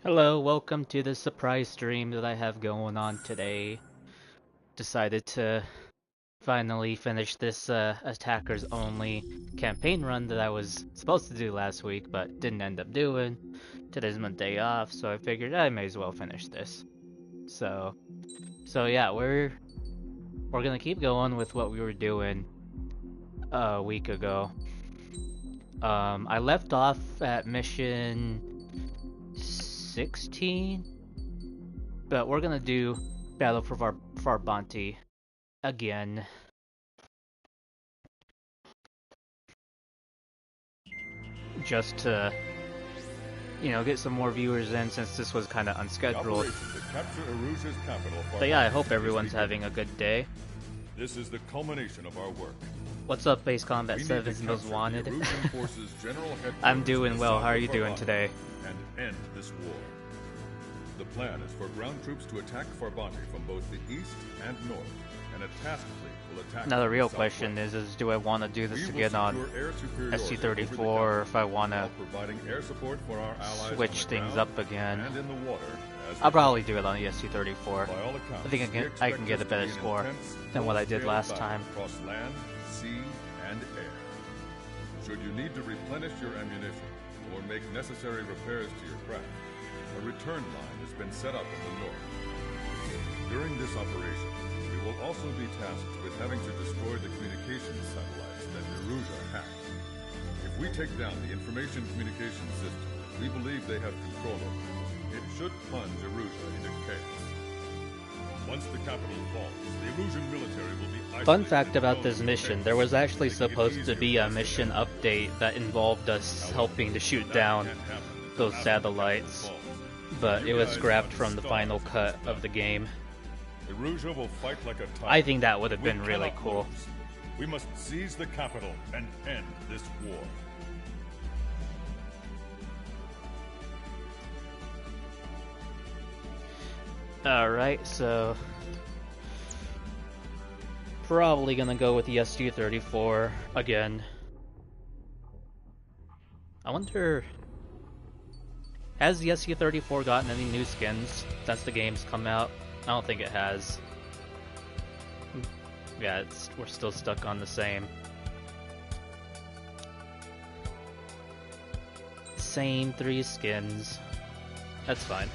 Hello, welcome to the surprise stream that I have going on today. Decided to finally finish this attackers only campaign run that I was supposed to do last week but didn't end up doing. Today's my day off, so I figured I may as well finish this. So yeah, we're gonna keep going with what we were doing a week ago. I left off at mission 16, but we're gonna do Battle for Farbanti again. Just to, get some more viewers in since this was kind of unscheduled. But yeah, I hope everyone's having a good day. This is the culmination of our work. What's up, Base Combat 7's Most Wanted? I'm doing well. How are you doing today? And end this war. The plan is for ground troops to attack Farbanti from both the east and north, and a task fleet will attack. Now the real question is do I want to do this again on SC34, or if I want to switch things up again? I'll probably do it on the SC34. I think I can get a better score than what I did last time. Across land, sea, and air. Should you need to replenish your ammunition or make necessary repairs to your craft, a return line has been set up in the north. During this operation, we will also be tasked with having to destroy the communications satellites that Neruja hacked. If we take down the information communication system we believe they have control over, it should plunge Neruja into chaos. Once the capital falls, the Erusian military will be isolated. Fun fact about this mission, there was actually supposed to be a mission update that involved us helping to shoot down those satellites, but it was scrapped from the final cut of the game. Erusia will fight like a tiger. I think that would have been really cool. We must seize the capital and end this war. Alright, so probably gonna go with the SU-34 again. I wonder, has the SU-34 gotten any new skins since the game's come out? I don't think it has. Yeah, we're still stuck on the same 3 skins. That's fine.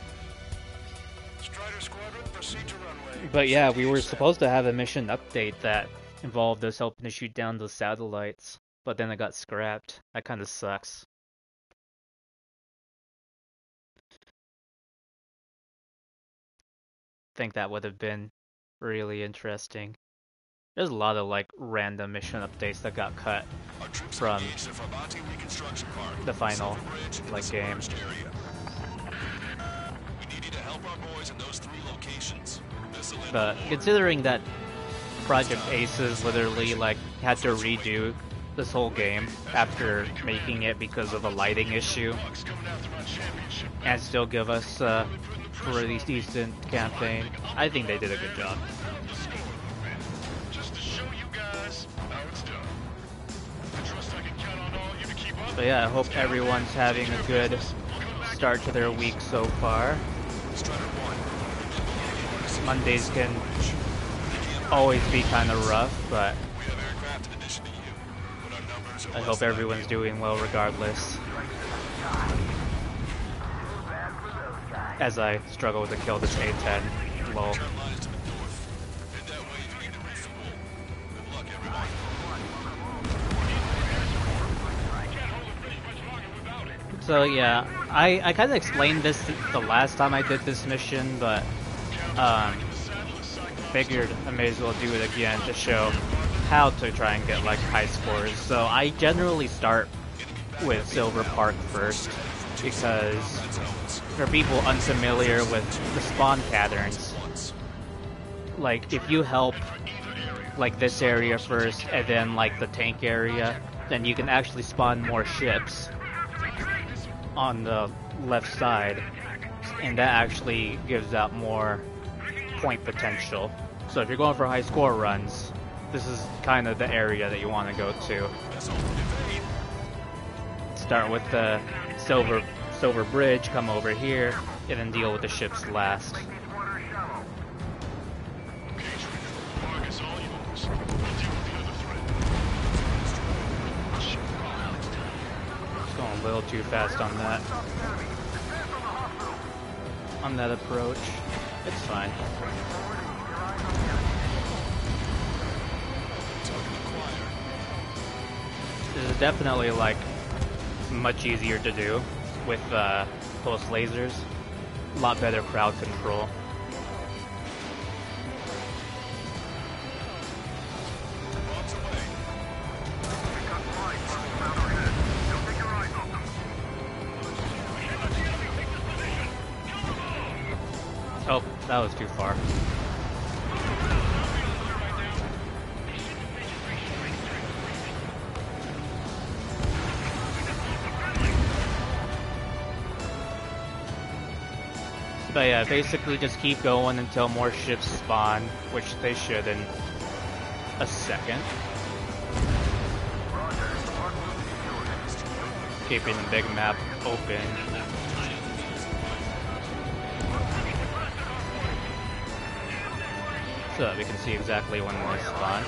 But yeah, we were supposed to have a mission update that involved us helping to shoot down those satellites, but then it got scrapped. That kind of sucks. I think that would have been really interesting. There's a lot of like random mission updates that got cut from the final game. But considering that Project Aces literally had to redo this whole game after making it because of a lighting issue, and still give us a really decent campaign, I think they did a good job. But yeah, I hope everyone's having a good start to their week so far. Mondays can always be kind of rough, but I hope everyone's doing well regardless. As I struggle to kill this A10, lol. So yeah, I kind of explained this the last time I did this mission, but figured I may as well do it again to show how to try and get high scores. So I generally start with Silver Park first, because for people unfamiliar with the spawn patterns, if you help this area first and then the tank area, then you can actually spawn more ships on the left side, and that actually gives out more point potential. So if you're going for high score runs, this is kind of the area that you want to go to. Start with the silver bridge, come over here, and then deal with the ships last. Going a little too fast on that. On that approach. It's fine. This is definitely like much easier to do with pulse lasers. A lot better crowd control. Oh, that was too far. But yeah, basically just keep going until more ships spawn, which they should in a second. Keeping the big map open. So that we can see exactly when they spawn.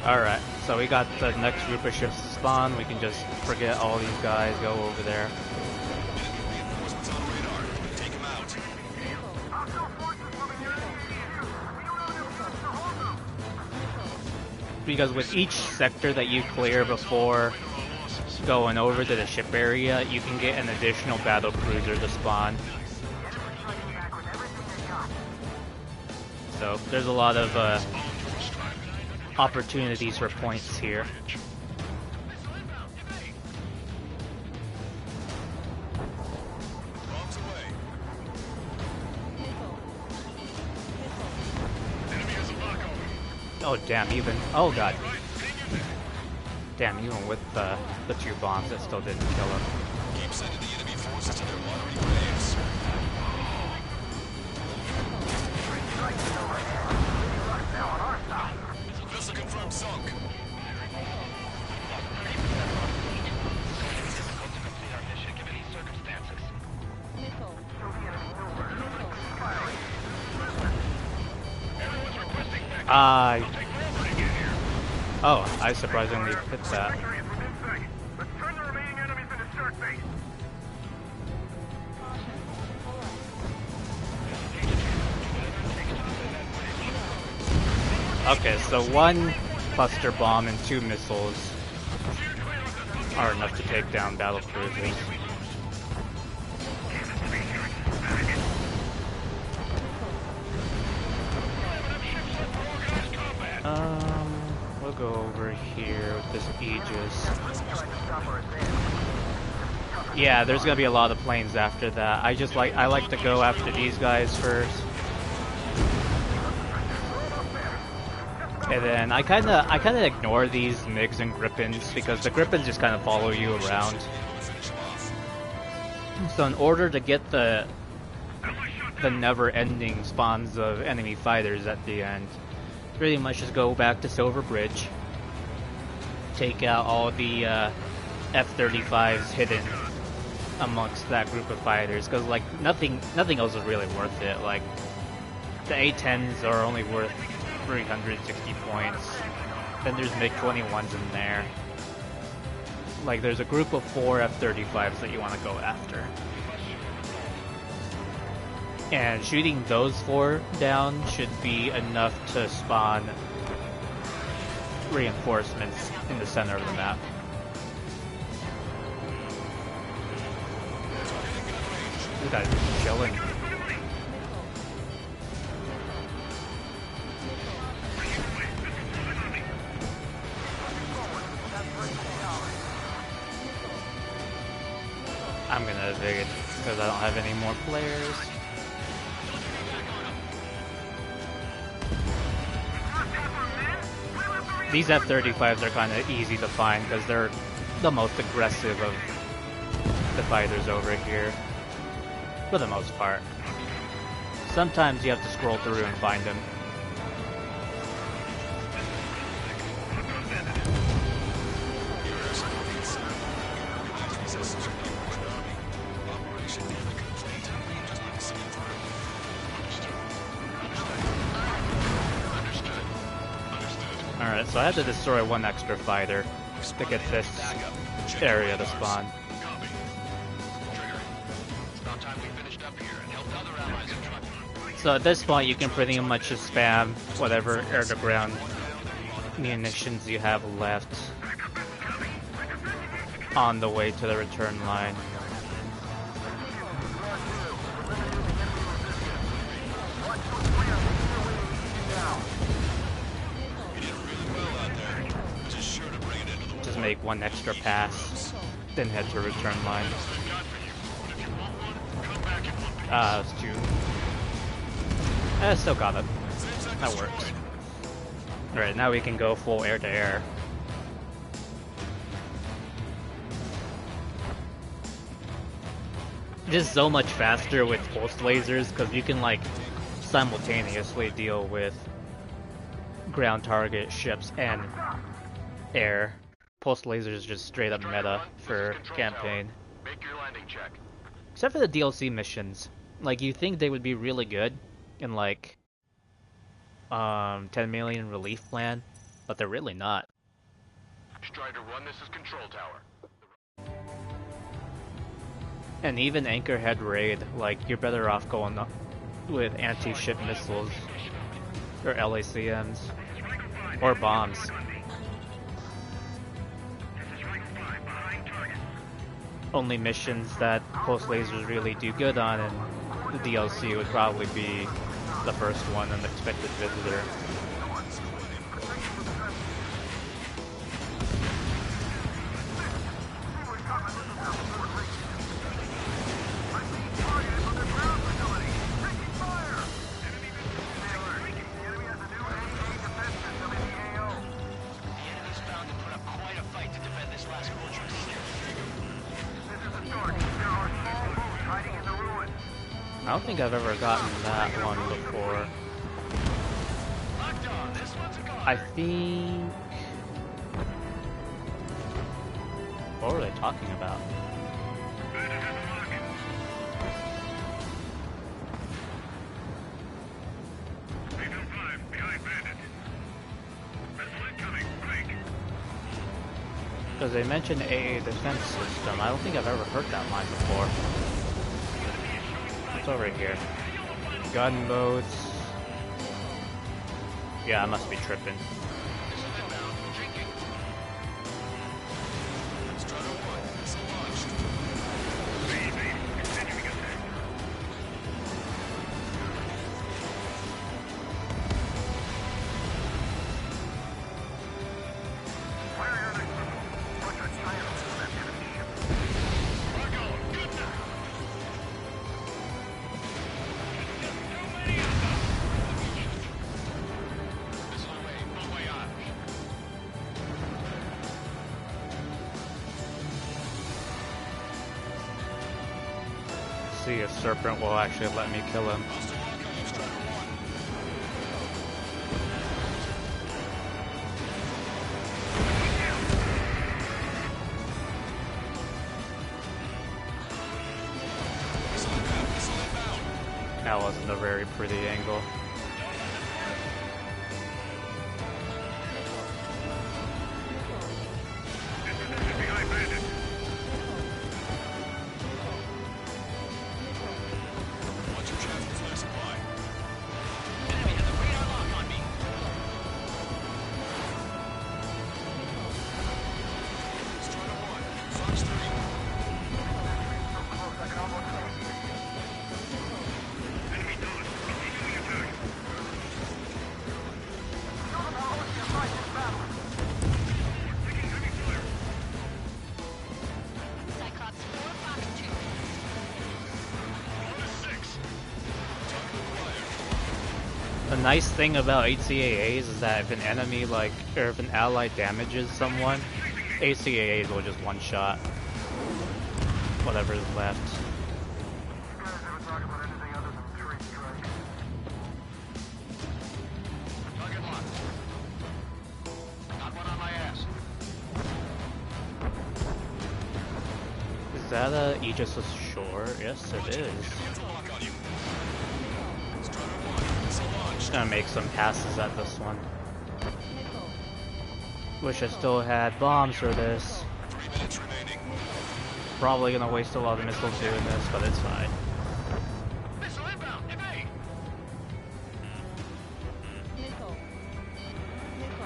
Alright, so we got the next group of ships to spawn. We can just forget all these guys, go over there. Because with each sector that you clear before going over to the ship area, you can get an additional battle cruiser to spawn. So there's a lot of opportunities for points here. Oh damn, even, oh god. Damn, even with the 2 bombs, that still didn't kill him. Keep sending the enemy forces to their watery graves. Vessel confirmed sunk. Oh, I surprisingly hit that. Okay, so 1 cluster bomb and 2 missiles are enough to take down battle cruisers. We'll go over here with this Aegis. Yeah, there's gonna be a lot of planes after that. I like to go after these guys first. And then I kinda ignore these MiGs and Grippins because the Grippins just kinda follow you around. So in order to get the never-ending spawns of enemy fighters at the end, pretty much just go back to Silver Bridge, take out all the F-35s hidden amongst that group of fighters, because like nothing else is really worth it. Like the A-10s are only worth 360 points. Then there's MiG-21s in there. Like there's a group of 4 F-35s that you want to go after. And shooting those 4 down should be enough to spawn reinforcements in the center of the map. This guy's just chilling. I'm gonna evade because I don't have any more players. These F-35s are kind of easy to find because they're the most aggressive of the fighters over here. for the most part. Sometimes you have to scroll through and find them. Alright, so I had to destroy one extra fighter to get this area to spawn. So at this point you can pretty much just spam whatever air-to-ground munitions you have left on the way to the return line. Just make one extra pass, then head to return line. It's too... still got it. That works. Alright, now we can go full air-to-air. Just so much faster with pulse lasers, because you can like simultaneously deal with ground target, ships, and air. Pulse lasers is just straight up meta for campaign. Make your landing check. Except for the DLC missions. Like, you think they would be really good in like 10 million relief plan, but they're really not. Strider 1, this is control tower. And even Anchorhead Raid, like, you're better off going up with anti-ship missiles or LACMs or bombs. Only missions that pulse lasers really do good on, and the DLC would probably be the first one, an expected visitor. I don't think I've ever gotten that one before. I think... What were they talking about? Because they mentioned a defense system. I don't think I've ever heard that line before. What's over here? Gunboats. Yeah, I must be tripping. See if Serpent will actually let me kill him. That wasn't a very pretty angle. The nice thing about ACAAs is that if an enemy, or if an ally damages someone, ACAAs will just one-shot whatever is left. that a Aegis ashore? Yes, it is. Just gonna make some passes at this one. Wish I still had bombs for this. Probably gonna waste a lot of missiles doing this, but it's fine. Missile inbound. Evade. They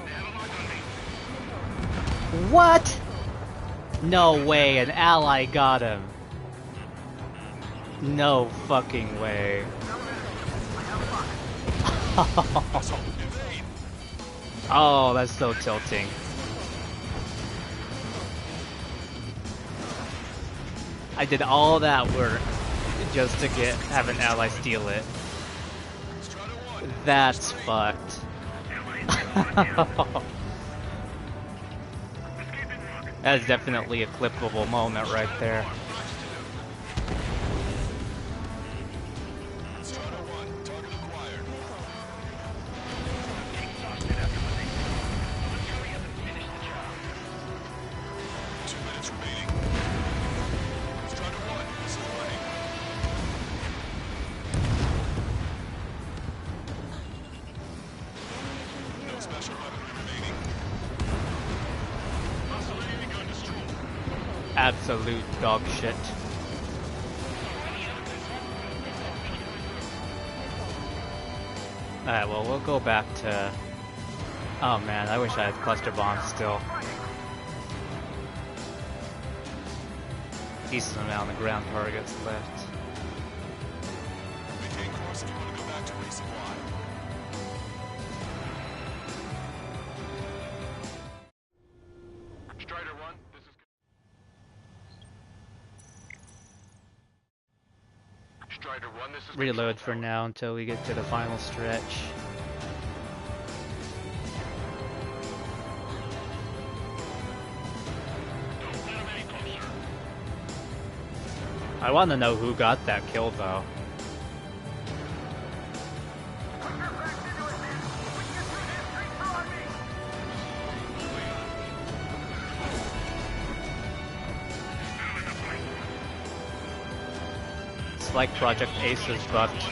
have a lock on me. What? No way, an ally got him. No fucking way. Oh, that's so tilting. I did all that work just to have an ally steal it. That's fucked. That's definitely a clippable moment right there. Absolute dog shit. Alright, well, we'll go back to... Oh man, I wish I had cluster bombs still. Decent amount of ground targets left. Maintain course if you want to go back to resupply. Strider 1, this is... Strider 1, this is... Reload for now until we get to the final stretch. Don't let him any closer. I want to know who got that kill though. It's like Project Aces buffed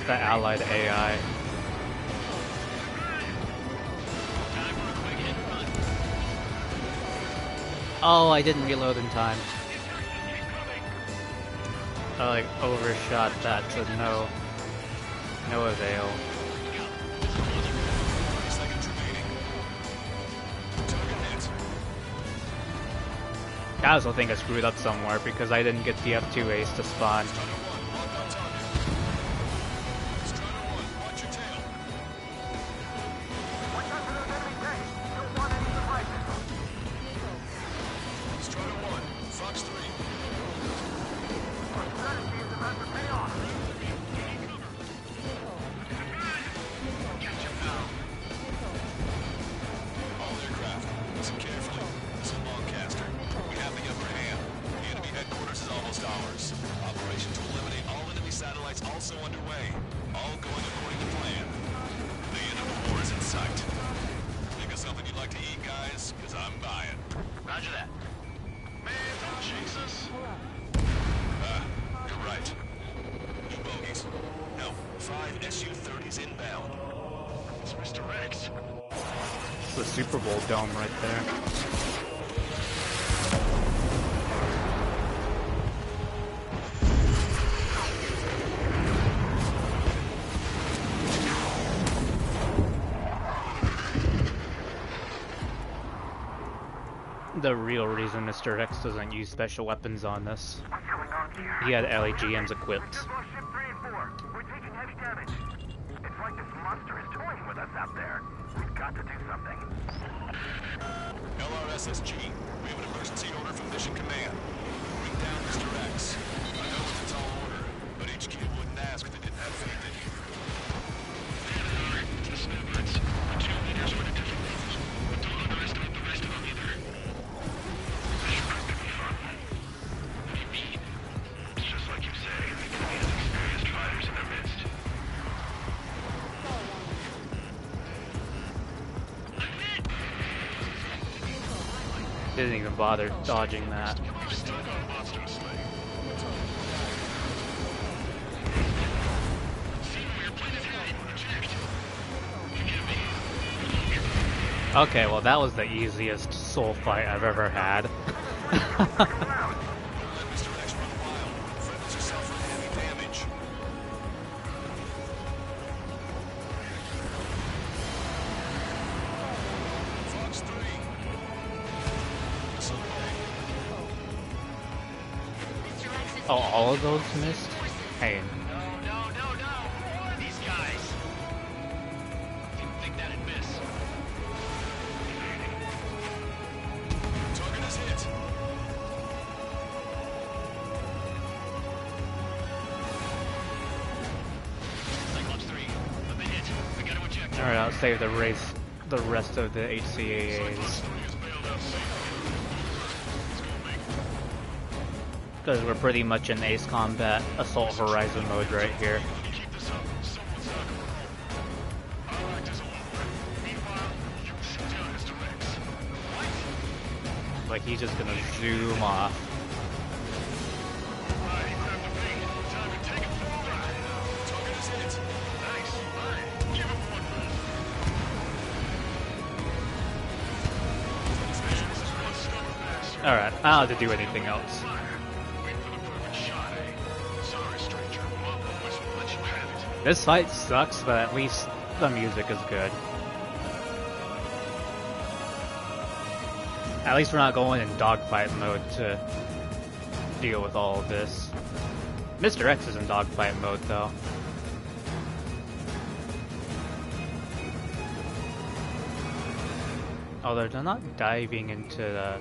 the allied AI. Oh, I didn't reload in time. I like overshot that to no avail. I also think I screwed up somewhere because I didn't get the F2 ace to spawn. The Super Bowl dome right there. The real reason Mr. X doesn't use special weapons on this. He had LAGMs equipped. We're taking heavy damage. It's like this monster is toying with us out there. We've got to do something. LRSSG, we have an emergency order from Mission Command. Bring down Mr. X. I know it's a tall order, but HQ wouldn't ask if they didn't have faith in you. It's the snowbirds. The two leaders were the different things, but don't underestimate the rest of them either. This is going to be fun. What do you mean? It's just like you say, the enemy has experienced fighters in their midst. Didn't even bother dodging that. Okay, well that was the easiest soul fight I've ever had. Oh, all of those missed? Hey. No. These guys. Didn't think that'd miss. Target is hit. Cyclops 3, I've been hit. We gotta eject. Alright, I'll save the rest of the HCAAs. Because we're pretty much in Ace Combat Assault Horizon mode right here. Like he's just gonna zoom off. Alright, I don't have to do anything else. This fight sucks, but at least the music is good. At least we're not going in dogfight mode to deal with all of this. Mr. X is in dogfight mode though. Although they're not diving into the...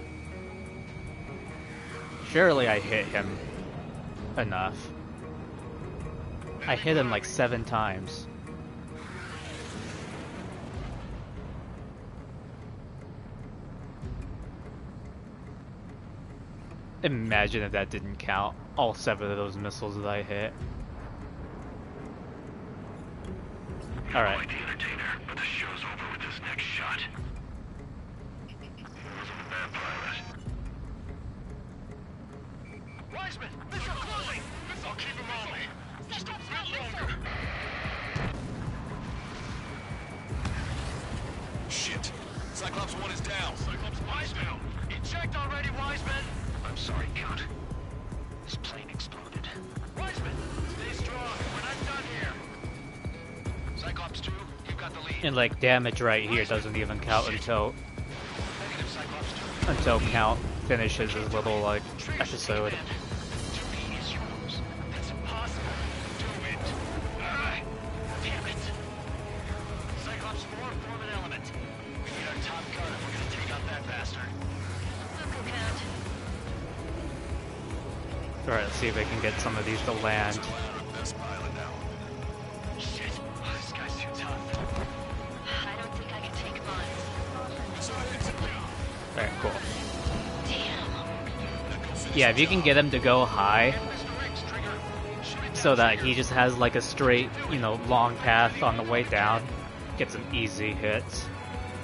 Surely I hit him enough. I hit him like 7 times. Imagine if that didn't count. All 7 of those missiles that I hit. Alright. But the show's over with this next shot. Wasn't a bad pilot. Wiseman! Missile closing! I'll keep him on me. Just a bit longer. Shit! Cyclops 1 is down. Cyclops 1 is down. Eject already, Wiseman! I'm sorry, Count. This plane exploded. Wiseman! Stay strong. We're not done here. Cyclops 2, you've got the lead. And like damage right here doesn't even count until Count finishes his little like episode. That's impossible. Do it. Damn it. Cyclops 4, form an element. We need our top gun if we're gonna take out that bastard. Alright, let's see if I can get some of these to land. Shit. This guy's too tough. I don't think I can take him on. Alright, cool. Yeah, if you can get him to go high, so that he just has like a straight, you know, long path on the way down, get some easy hits,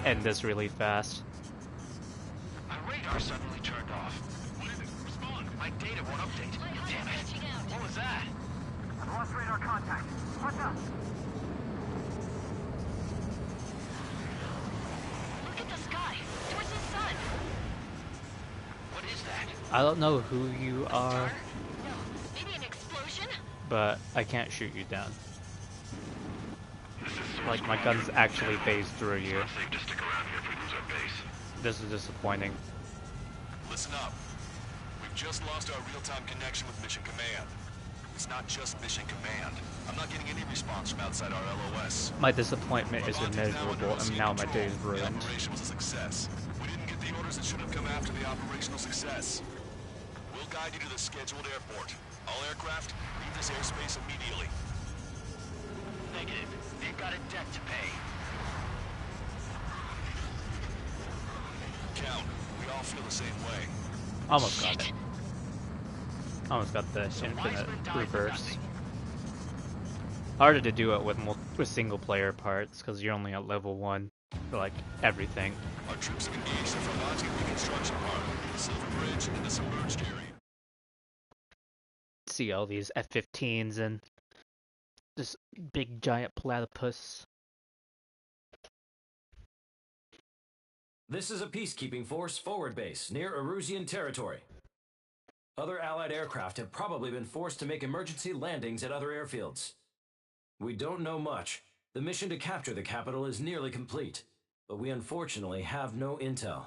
end this really fast. My radar suddenly turned off. What is it? Respond. My data won't update. Damn it. What was that? I've lost radar contact. What's up? Look at the sky. Towards the sun. What is that? I don't know who you are, No. Maybe an explosion? but I can't shoot you down. Like, my guns actually phase through you. This is disappointing. Listen up. We've just lost our real-time connection with Mission Command. It's not just Mission Command. I'm not getting any response from outside our LOS. My disappointment is immeasurable, and now my day is The ruined. operation was a success. We didn't get the orders that should have come after the operational success. We'll guide you to the scheduled airport. All aircraft, leave this airspace immediately. Negative. They've got a debt to pay. Count, we all feel the same way. Almost got it. Almost got the infinite reverse. Harder to do it with single player parts, because you're only at level 1 for like everything. Our troops have engaged the Fermanti reconstruction part, the Silver Bridge, and the submerged area. See all these F-15s and this big giant platypus. This is a peacekeeping force forward base near Erusian territory. Other Allied aircraft have probably been forced to make emergency landings at other airfields. We don't know much. The mission to capture the capital is nearly complete, but we unfortunately have no intel.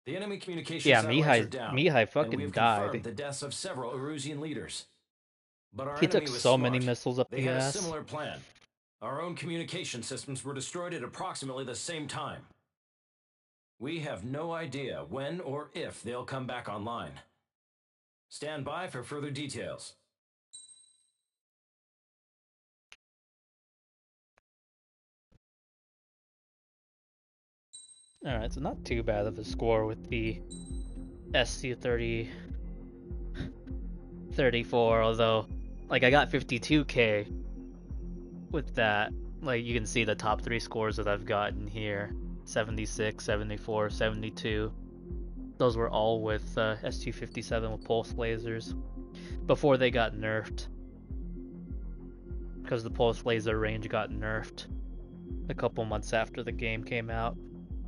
The enemy communication satellites are down, Mihai and we fucking have died. confirmed the deaths of several Erusian leaders. But our He enemy took was so smart. many missiles up They the had a ass. similar plan. Our own communication systems were destroyed at approximately the same time. We have no idea when or if they'll come back online. Stand by for further details. Alright, so not too bad of a score with the SC30 34, although like I got 52k with that. Like you can see the top 3 scores that I've gotten here. 76, 74, 72. Those were all with ST57 with pulse lasers before they got nerfed. Because the pulse laser range got nerfed a couple months after the game came out.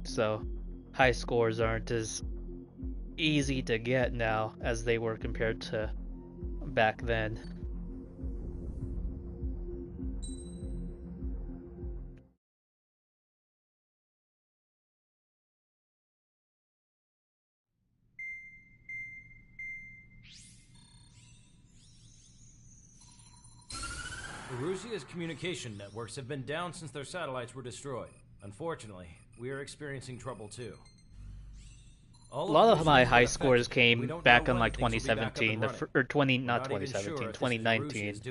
So high scores aren't as easy to get now as they were compared to back then. Erusia's communication networks have been down since their satellites were destroyed. Unfortunately, we are experiencing trouble too. A lot of my high scores came back in like 2017, not 2017, 2019,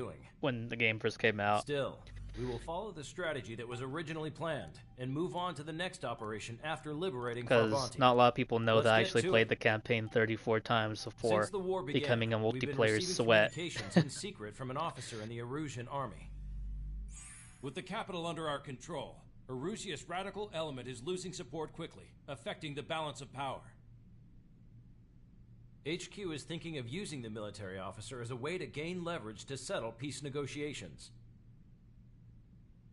when the game first came out. Still, we will follow the strategy that was originally planned and move on to the next operation after liberating Farbanti. Because not a lot of people know that I actually played the campaign 34 times before becoming a multiplayer sweat. Communications in secret from an officer in the Erusian army. With the capital under our control, Erusia's radical element is losing support quickly, affecting the balance of power. HQ is thinking of using the military officer as a way to gain leverage to settle peace negotiations.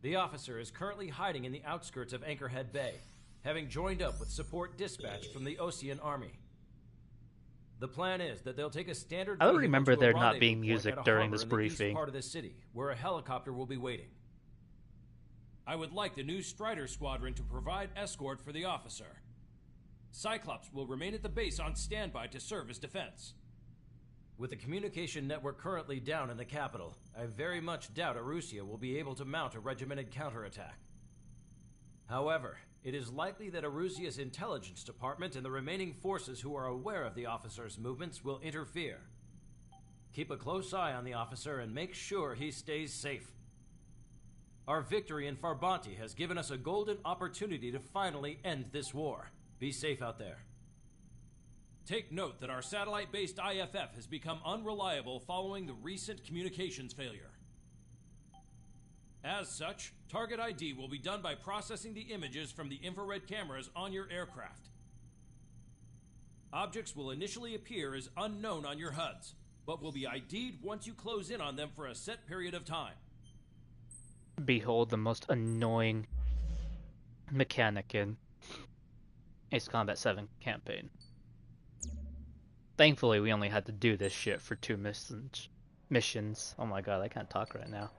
The officer is currently hiding in the outskirts of Anchorhead Bay, having joined up with support dispatched from the Osean army. The plan is that they'll take a standard. I don't remember there not being music during this briefing. Part of the city, where a helicopter will be waiting. I would like the new Strider Squadron to provide escort for the officer. Cyclops will remain at the base on standby to serve as defense. With the communication network currently down in the capital, I very much doubt Erusia will be able to mount a regimented counterattack. However, it is likely that Erusia's intelligence department and the remaining forces who are aware of the officer's movements will interfere. Keep a close eye on the officer and make sure he stays safe. Our victory in Farbanti has given us a golden opportunity to finally end this war. Be safe out there. Take note that our satellite-based IFF has become unreliable following the recent communications failure. As such, target ID will be done by processing the images from the infrared cameras on your aircraft. Objects will initially appear as unknown on your HUDs, but will be ID'd once you close in on them for a set period of time. Behold the most annoying mechanic in Ace Combat 7 campaign. Thankfully, we only had to do this shit for 2 missions. Oh my god, I can't talk right now.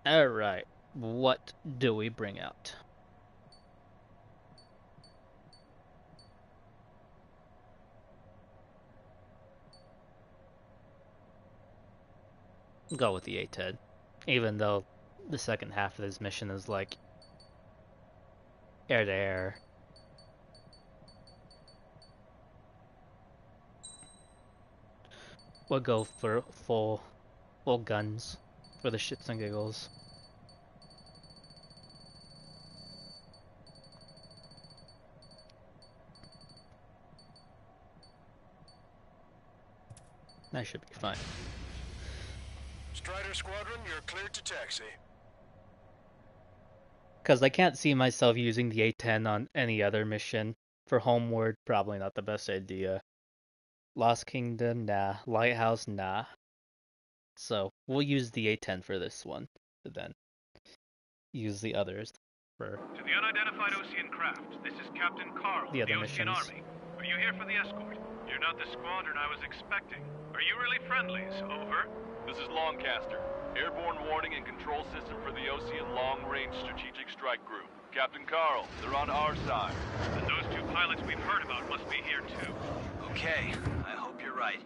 Alright, what do we bring out? Go with the A10, even though the second half of this mission is like air to air. We'll go for full guns for the shits and giggles. That should be fine. Strider Squadron, you're cleared to taxi. Because I can't see myself using the A10 on any other mission. For Homeward, probably not the best idea. Lost Kingdom, nah. Lighthouse, nah. So, we'll use the A10 for this one, and then use the others for To the unidentified Ocean craft, this is Captain Carl the of other the Ocean missions. Army. Are you here for the escort? You're not the squadron I was expecting. Are you really friendlies? Over. This is Longcaster. Airborne warning and control system for the Ocean Long Range Strategic Strike Group. Captain Carl, they're on our side. And those two pilots we've heard about must be here too. Okay, I hope you're right.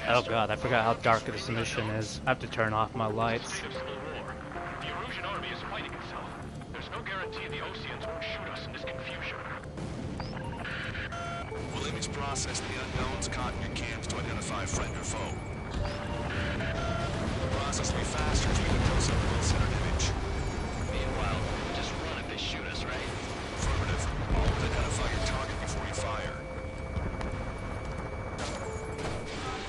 Oh god, I forgot how dark this mission is. I have to turn off my lights. State of civil war. The Erusian army is fighting itself. There's no guarantee the Oceans won't shoot us in this confusion. We'll image process the unknowns caught in your cams to identify friend or foe. The process will be faster if you can close up a well-centered image. Meanwhile, just run if they shoot us, right? Affirmative. Always identify your target before you fire.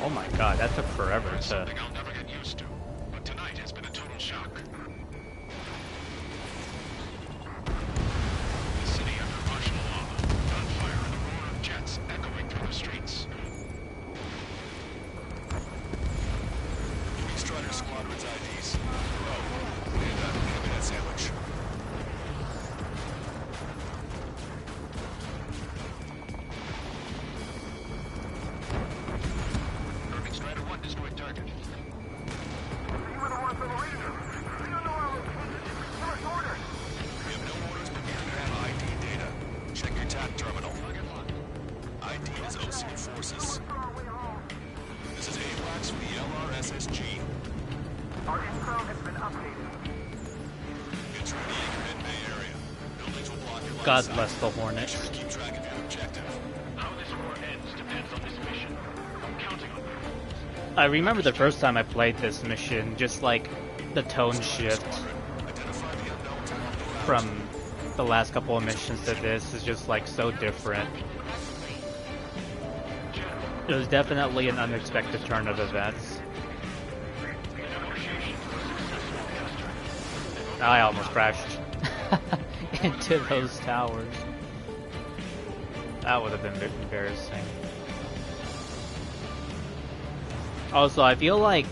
Oh my god, that took forever to... Something I'll never get used to. But tonight has been a total shock. The city under martial law. Gunfire and the roar of jets echoing through the streets. Give me Strider Squadron's IDs. Oh, and give me that sandwich. Perfect. Strider 1 destroyed target. We have no orders, but we do have ID data. Check your TAC terminal. ID is Ocean Forces. This is AWACS for the LRSSG. Our info has been updated. Enter the Anchorhead Bay area. Buildings will block your line God of sight. bless the Make Hornets. sure to keep track of your objective. How this war ends depends on this mission. I'm counting on you. I remember the first time I played this mission, just like the tone shift Identify the unknowns along the route. from the last couple of missions to this is just like so different. It was definitely an unexpected turn of events. I almost crashed into those towers. That would have been embarrassing. Also, I feel like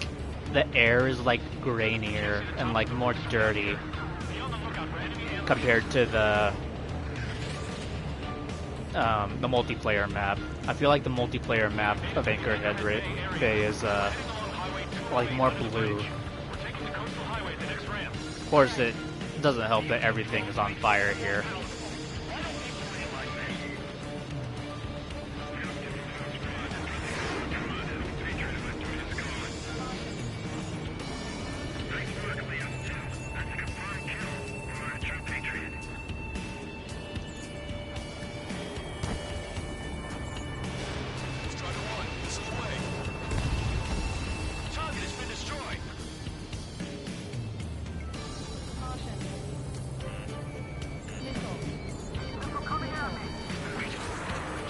the air is like grainier and like more dirty compared to the multiplayer map. I feel like the multiplayer map of Anchorhead Bay is like more blue. Of course, it doesn't help that everything is on fire here. Strider 1, this is the way. Target has been destroyed.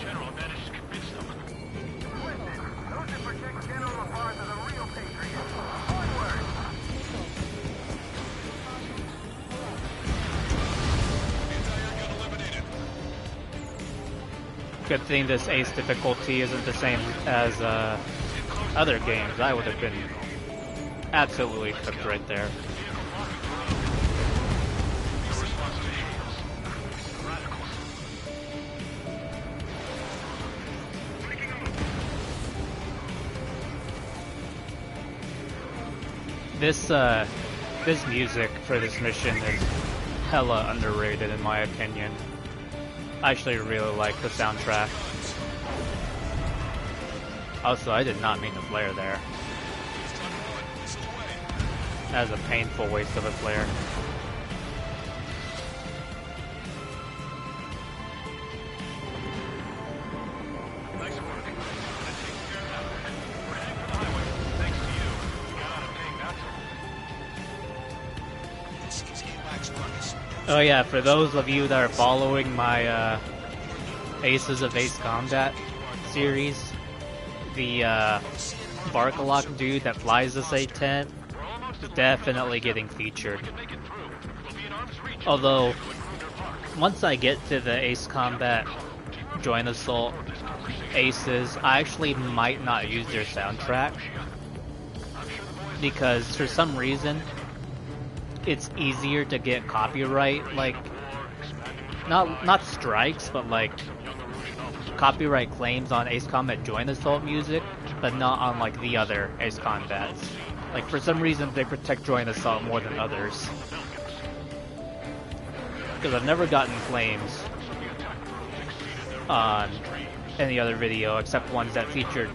General managed to convince them. Those that protect General LaPaz are the real patriots. Onward! Anti-air gun eliminated. Good thing this ace difficulty isn't the same as other games. I would have been absolutely cooked right there. This music for this mission is hella underrated in my opinion. I actually really like the soundtrack. Also, I did not mean to flare there. That was a painful waste of a flare. Nice work. That takes care of that. We're heading for the highway. Thanks to you. We got out of paying that toll. This is AWACS Marcus. Oh yeah, for those of you that are following my Aces of Ace Combat series, the Barkalok dude that flies this A10 is definitely getting featured. Make it through. We'll be in arm's reach. Although, once I get to the Ace Combat Joint Assault Aces, I actually might not use their soundtrack because for some reason it's easier to get copyright, like, not strikes, but like copyright claims on Ace Combat Join Assault music, but not on like the other Ace Combats. Like for some reason they protect Join Assault more than others. Because I've never gotten claims on any other video except ones that featured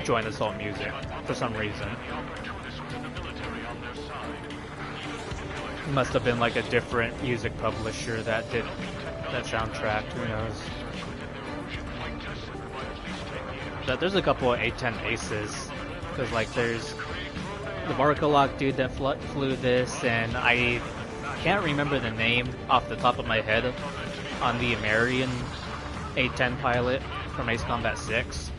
Join Assault music for some reason. It must have been like a different music publisher that did that soundtrack, who knows. But there's a couple of A10 aces, because like there's the Barkalok dude that flew this, and I can't remember the name off the top of my head on the American A10 pilot from Ace Combat 6.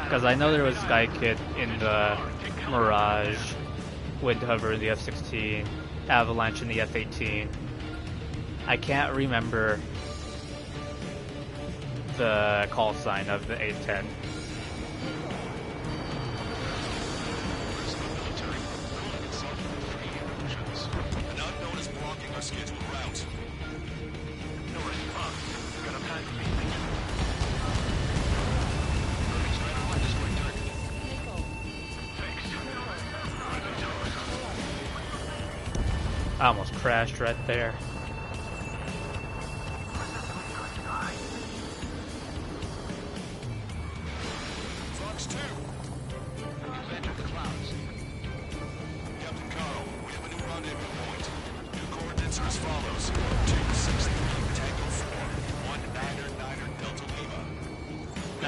Because I know there was Sky Kid in the Mirage, Windhover in the F-16, Avalanche in the F-18. I can't remember the call sign of the A-10. An unknown is blocking our scheduled route. No response. Gonna pass me. I almost crashed right there. Fox 2. You've entered the clouds. Captain Carl, we have a new rendezvous point. New coordinates are as follows. 263 Tango 4, 1 Niner Niner Delta Lima.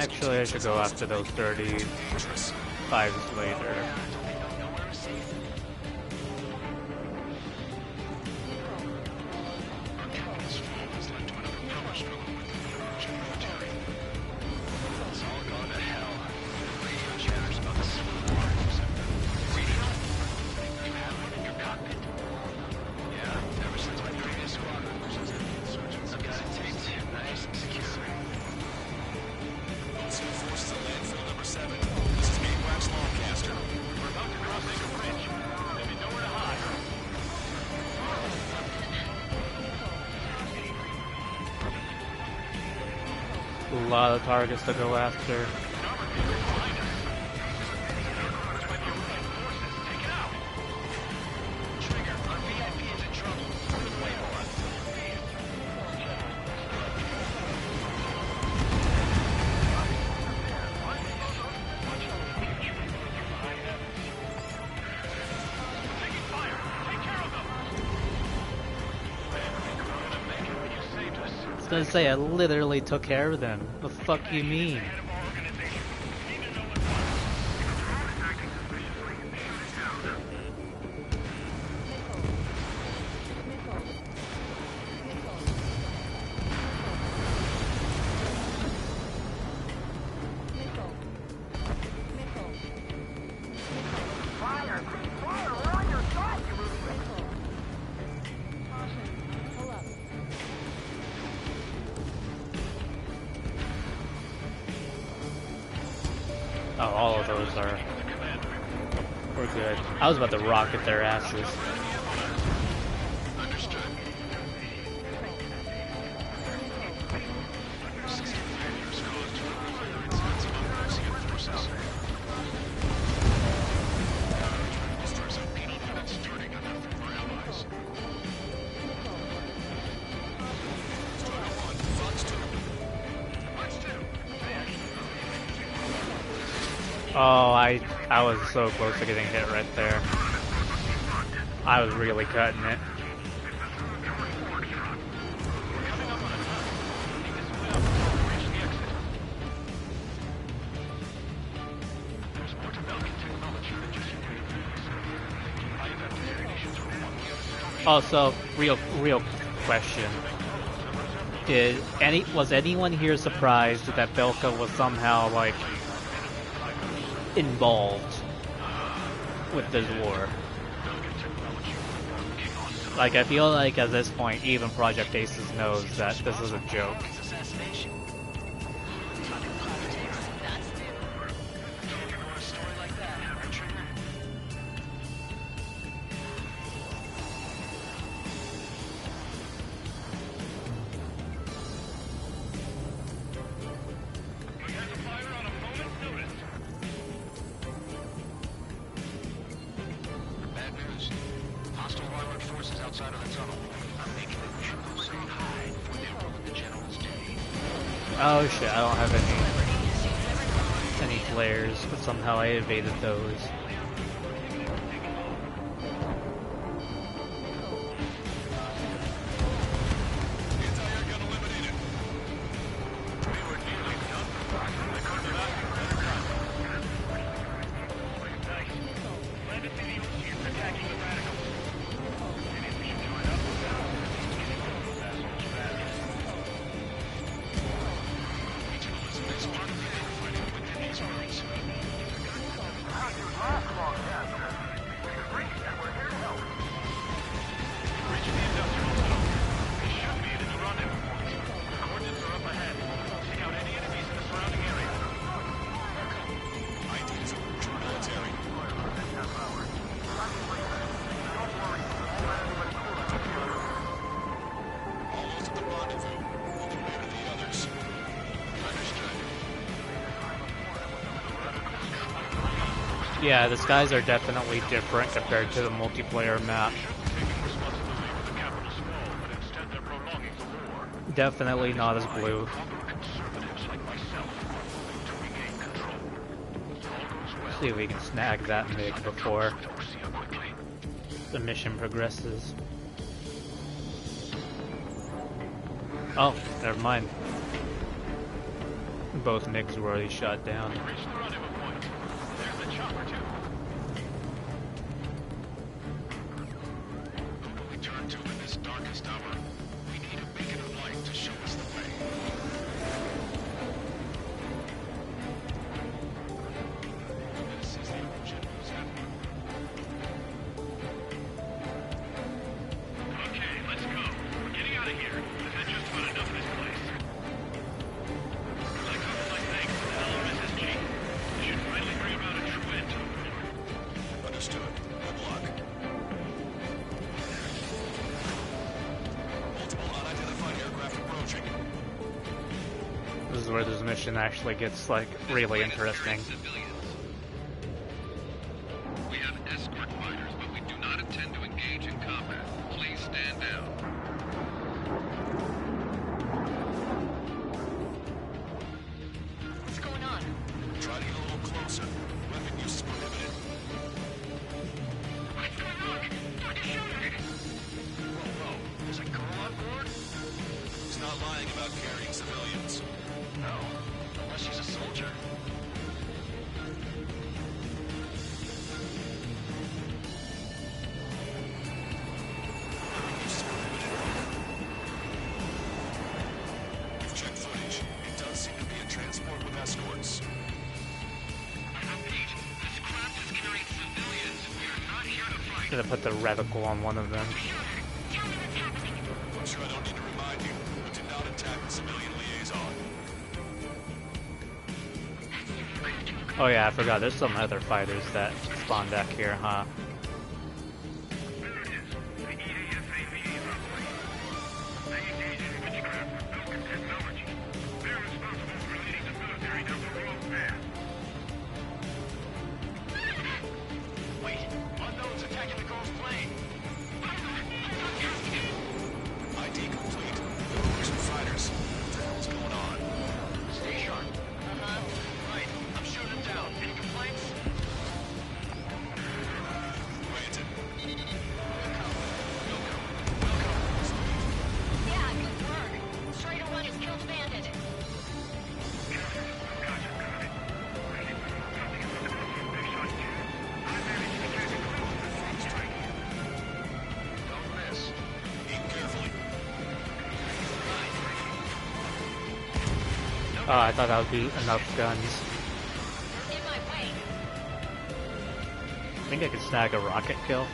Actually, I should go after those 35s later. A lot of targets to go after. I was gonna say, I literally took care of them. The fuck you mean? Oh, all of those are... We're good. I was about to rocket their asses. Oh, I was so close to getting hit right there. I was really cutting it. Also, real question. Was anyone here surprised that Belka was somehow like involved with this war? Like, I feel like at this point, even Project Aces knows that this is a joke. outside of the tunnel. I'm making them jump so high before they ruin the general's day. Oh shit, I don't have any flares, but somehow I evaded those. Yeah, the skies are definitely different compared to the multiplayer map. Definitely not as blue. See if we can snag that MiG before the mission progresses. Oh, never mind. Both MiGs were already shot down. This is where this mission actually gets, like, really interesting. We have escort fighters, but we do not intend to engage in combat. Please stand down. What's going on? Try to get a little closer. Weapon use is prohibited. What's going on? Dr. Shooter! Whoa, there's a girl on board? He's not lying about carrying civilians. No, unless she's a soldier. We've checked footage. It does seem to be a transport with escorts. I repeat, this craft is carrying civilians. We are not here to fight. Gonna put the reticle on one of them. Tell me what's happening. I'm sure I don't need to remind you, but do not attack the civilian liaison. Oh yeah, I forgot. There's some other fighters that spawn back here, huh? There it is. The EASAP is operating. They engage in witchcraft with no technology. They're responsible for leading the military down the wrong path. Wait, unknown's attacking the girl's plane. ID complete. Russian fighters. What the hell's going on? Stay sharp. Right, I'm shooting him down. Any complaints? Granted. Yeah, good work. Strider 1 has killed Bandit. Don't miss. Aim carefully. Oh, I thought that would be enough guns. You're in my way. I think I could snag a rocket kill.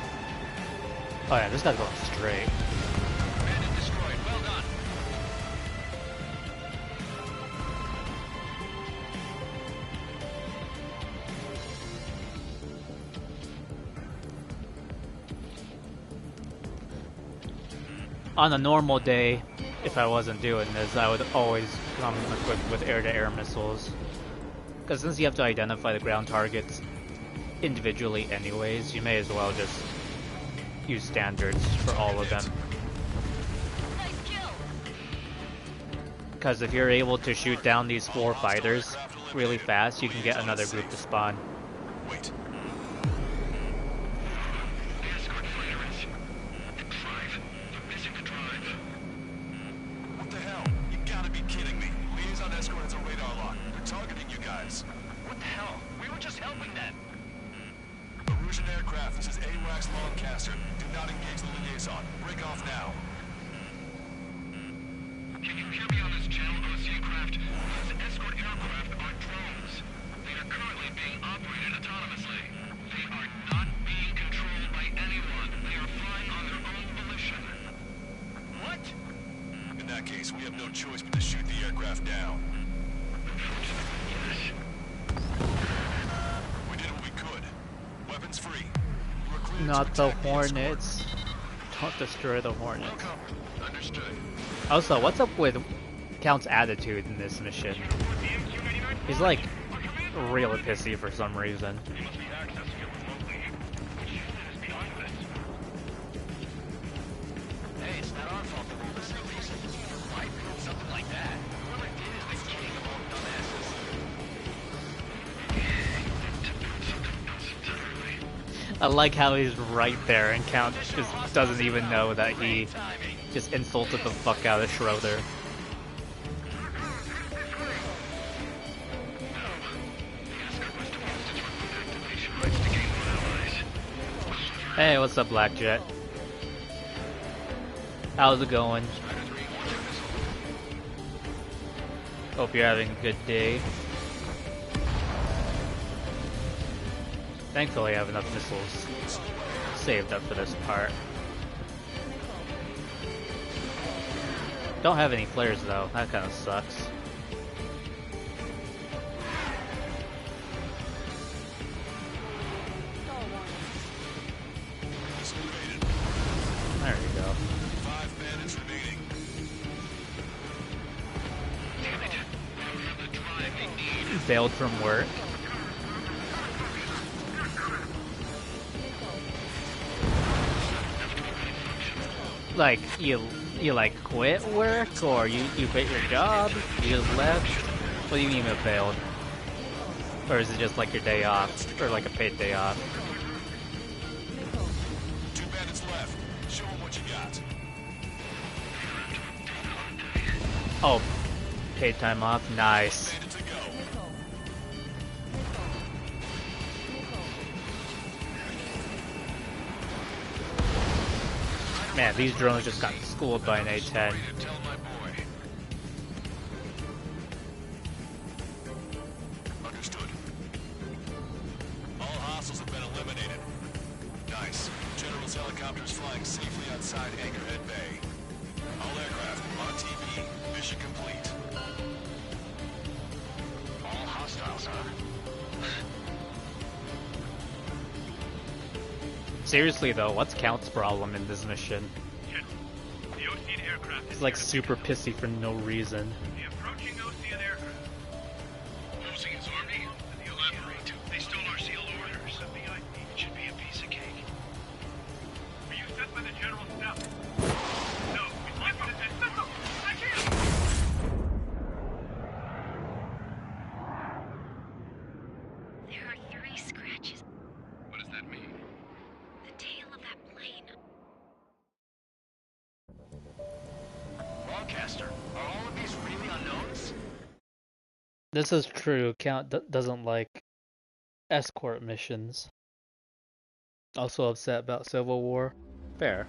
Oh yeah, this guy's going straight. Bandit destroyed. Well done. On a normal day, if I wasn't doing this, I would always come equipped with air-to-air missiles. Because since you have to identify the ground targets individually anyways, you may as well just use standards for all of them. Nice kill. Because if you're able to shoot down these 4 fighters really fast, you can get another group to spawn. Wait. The escort fighter is... The drive. They're missing the drive. What the hell? You gotta be kidding me. Liaison escort has a radar lock. They're targeting you guys. What the hell? We were just helping them. Erusian aircraft, this is AWACS Longcaster. Do not engage the liaison. Break off now. Can you hear me on this channel, OC craft? These escort aircraft are drones. They are currently being operated autonomously. They are not being controlled by anyone. They are flying on their own volition. What? In that case, we have no choice but to shoot the aircraft down. Yes. We did what we could. Weapons free. We're clear to Not the attack Hornets. Don't destroy the Hornets. Welcome. Understood. Also, what's up with Count's attitude in this mission? He's like real pissy for some reason. You must be accessing it remotely. Which unit is behind this? Hey, it's not our fault the world is so easy. Why prove something like that? Whoever did is the king of all dumbasses. I like how he's right there and Count just doesn't even know that he just insulted the fuck out of Schroeder. Hey, what's up, Blackjet? How's it going? Hope you're having a good day. Thankfully, I have enough missiles saved up for this part. Don't have any flares though, that kind of sucks. There you go. 5 bandits remaining. Damn it. They don't have the drive they need. Bailed from work. Like, you like quit work, or you quit your job, you just left? What do you mean it failed? Or is it just like your day off, or like a paid day off? 2 bandits left. Show them what you got. Oh, paid time off, nice. Bandit to go. Man, these drones just got schooled by an A-10. Tell my boy. Understood. All hostiles have been eliminated. Nice. General's helicopters flying safely outside Anchorhead Bay. All aircraft on TV. Mission complete. All hostiles, huh? Seriously though, what's Count's problem in this mission? The Ocean aircraft He's like super pissy for no reason. The approaching Ocean aircraft. Ocean's army? Elaborate. They stole our sealed orders. The VIP should be a piece of cake. Were you sent by the general staff? No, we left with it. No, I can't. There are 3 scratches. What does that mean? The tail of that plane. Longcaster, are all of these really unknowns? This is true, Count doesn't like escort missions. Also upset about Civil War. Fair.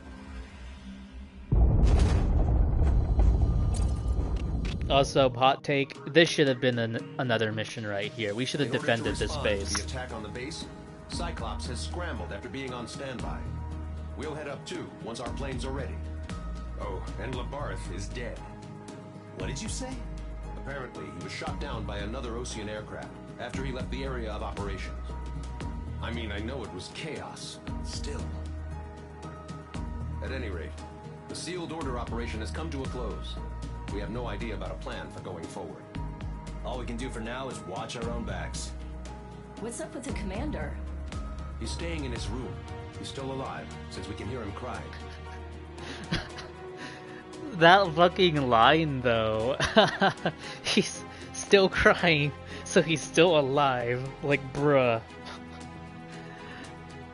Also, hot take, this should have been another mission right here. We should have defended this base. The attack on the base, Cyclops has scrambled after being on standby. We'll head up too, once our planes are ready. Oh, and Labarth is dead. What did you say? Apparently, he was shot down by another Ocean aircraft after he left the area of operations. I mean, I know it was chaos, but still. At any rate, the sealed order operation has come to a close. We have no idea about a plan for going forward. All we can do for now is watch our own backs. What's up with the commander? He's staying in his room. He's still alive, since we can hear him crying. That fucking line, though. He's still crying, so he's still alive. Like, bruh.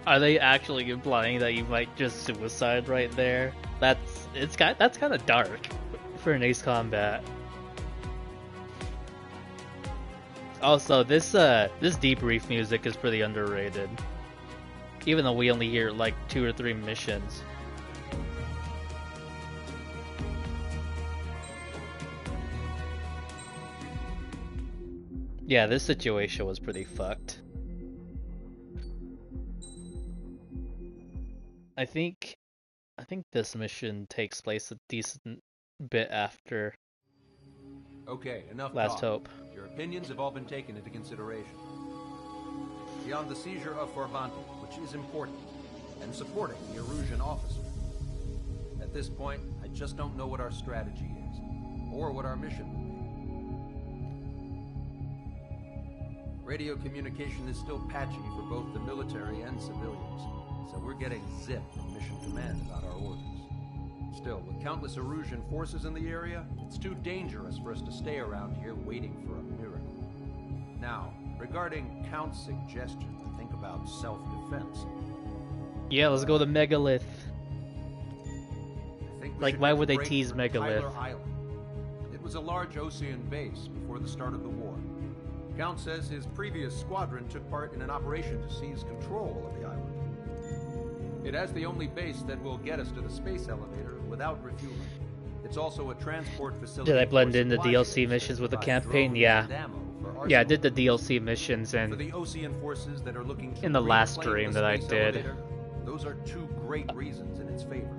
Are they actually implying that you might just suicide right there? That's kind of dark for an Ace Combat. Also, this debrief music is pretty underrated. Even though we only hear like 2 or 3 missions. Yeah, this situation was pretty fucked. I think this mission takes place a decent bit after Okay, enough Last talk. Hope. Your opinions have all been taken into consideration. Beyond the seizure of Forbanti, which is important, and supporting the Erusian officer. At this point, I just don't know what our strategy is, or what our mission will be. Radio communication is still patchy for both the military and civilians, so we're getting zip from Mission Command about our orders. Still, with countless Erusian forces in the area, it's too dangerous for us to stay around here waiting for a miracle. Now, regarding Count's suggestion to think about self-defense. Yeah, let's go to Megalith. I think we Like, should why make a would they break tease for Megalith? Tyler Island. It was a large Osean base before the start of the war. Count says his previous squadron took part in an operation to seize control of the island. It has the only base that will get us to the space elevator without refueling. It's also a transport facility. Did I blend for in the supply DLC ships missions that with the provide campaign? drones Yeah. and ammo for Yeah, I did the arsenal DLC missions for and the Osean forces that are looking to in the last reclaim stream the that I space did. elevator. Those are 2 great reasons in its favor.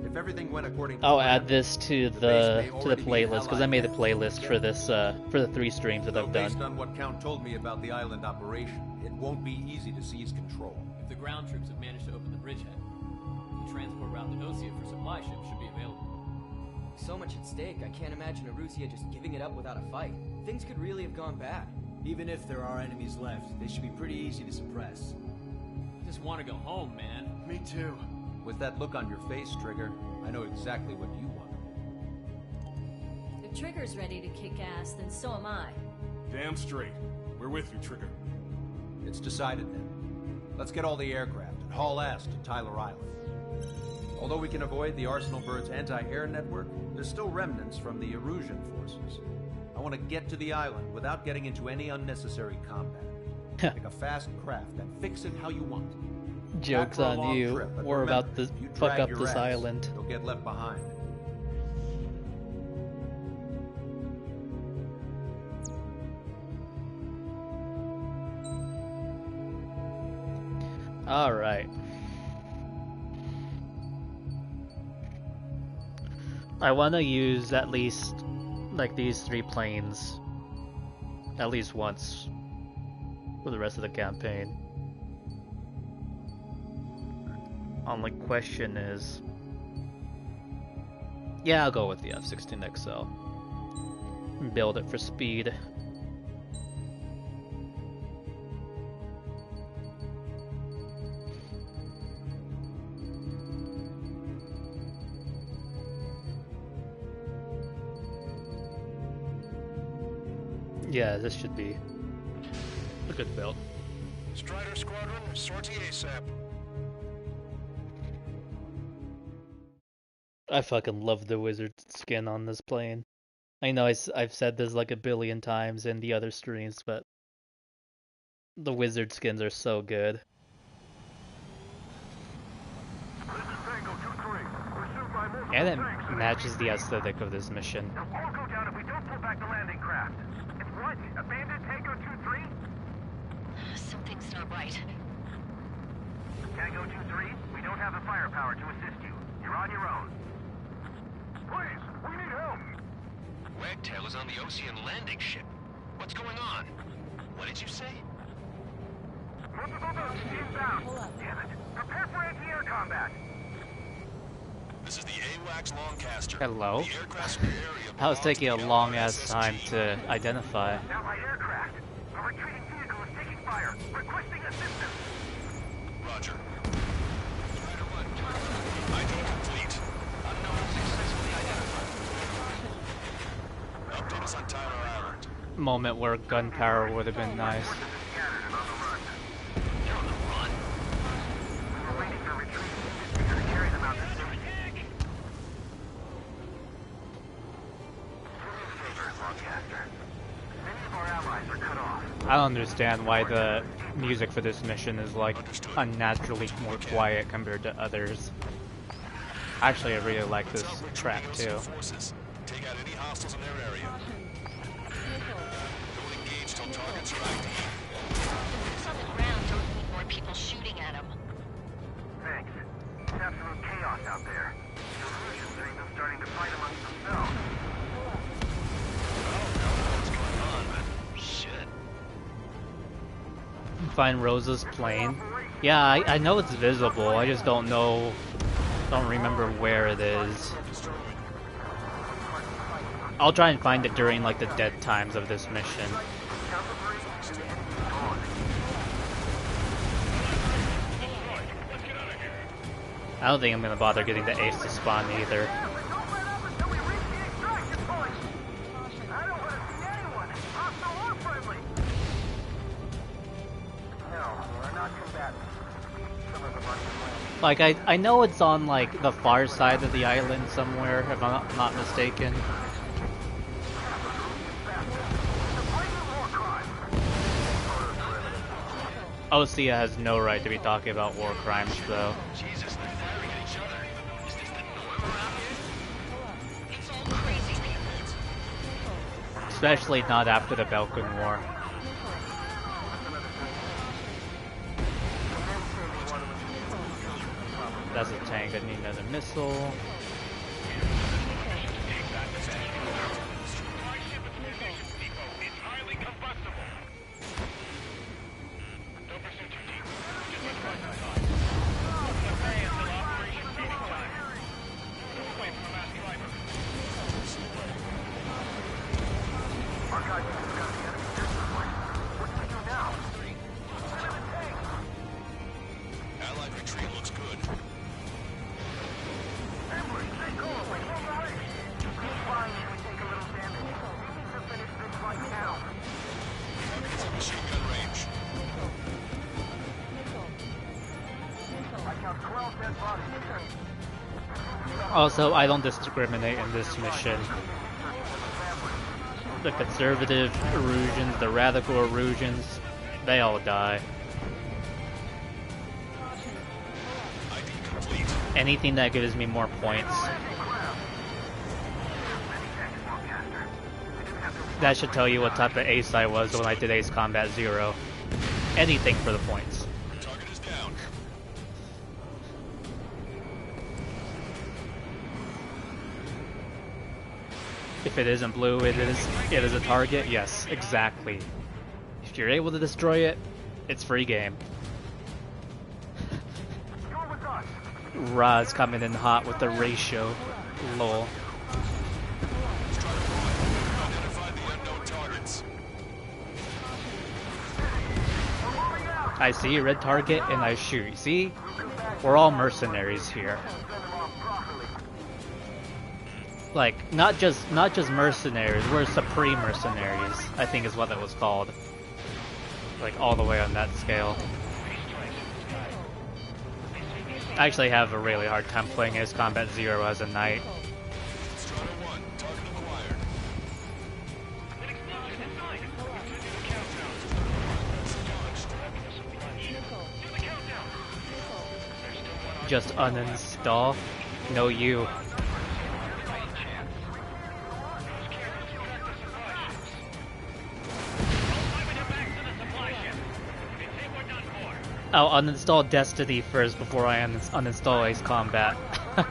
If everything went according to I'll plan, add this to base the may to the already be playlist because I made the allied. playlist for this for the 3 streams that Though I've based done. on what Count told me about the island operation, it won't be easy to seize control. If the ground troops have managed to open the bridgehead, the transport route to Osia for supply ships should be available. So much at stake, I can't imagine Erusia just giving it up without a fight. Things could really have gone bad. Even if there are enemies left, they should be pretty easy to suppress. I just want to go home, man. Me too. With that look on your face, Trigger, I know exactly what you want. If Trigger's ready to kick ass, then so am I. Damn straight. We're with you, Trigger. It's decided then. Let's get all the aircraft and haul ass to Tyler Island. Although we can avoid the Arsenal Bird's anti-air network, there's still remnants from the Erusian forces. I want to get to the island without getting into any unnecessary combat. Pick a fast craft and fix it how you want. Joke's Back for a on long you. trip, but We're remember, about to if you fuck drag up your this ass, island. You'll get left behind. Alright. I want to use at least like these 3 planes at least once for the rest of the campaign. Only question is, yeah, I'll go with the F-16XL. Build it for speed. Yeah, this should be a good build. Strider Squadron, sortie ASAP. I fucking love the wizard skin on this plane. I know I've said this like a billion times in the other streams, but the wizard skins are so good. And it matches the aesthetic of this mission. They'll all go down if we don't pull back the landing craft. It's what? Abandoned Tango 2-3? Something's not right. Tango 2-3, we don't have the firepower to assist you. You're on your own. Please, we need help. Wagtail is on the Osean landing ship. What's going on? What did you say? Multiple boats inbound. Damn it. Prepare for anti-air combat. This is the AWACS Longcaster. Hello? The aircraft in your area That was belongs taking a to the long LRSSG. ass time to identify. Allied aircraft. A retreating vehicle is taking fire. Requesting assistance. moment where gunpowder would have been nice. I don't understand why the music for this mission is like unnaturally more quiet compared to others. Actually, I really like this track too. Take out any hostiles in their area. Don't engage till targets are ID. Those on the ground don't need more people shooting at them. Thanks. It's absolute chaos out there. The Russians are even starting to fight amongst themselves. Find Rosa's plane. Yeah, I know it's visible. I just don't remember where it is. I'll try and find it during like the dead times of this mission. I don't think I'm gonna bother getting the ace to spawn either. Like, I know it's on, like, the far side of the island somewhere, if I'm not mistaken. Osea has no right to be talking about war crimes, though. Jesus, they're firing at each other. Is this the norm around here? It's all crazy people. Especially not after the Balkan War. That's a tank, I need another missile. Allied retreat looks good. Target's in machine gun range. Also, I don't discriminate in this mission. The conservative Erusians, the radical Erusians, they all die. Anything that gives me more points. That should tell you what type of ace I was when I did Ace Combat 0. Anything for the points. Target is down. If it isn't blue, it is a target. Yes, exactly. If you're able to destroy it, it's free game. Ra's coming in hot with the ratio. Lol. I see a red target and I shoot. See? We're all mercenaries here. Like, not just mercenaries, we're supreme mercenaries, I think is what that was called. Like, all the way on that scale. I actually have a really hard time playing Ace Combat 0 as a knight. Just uninstall? No you. I'll uninstall Destiny first before I uninstall Ace Combat. A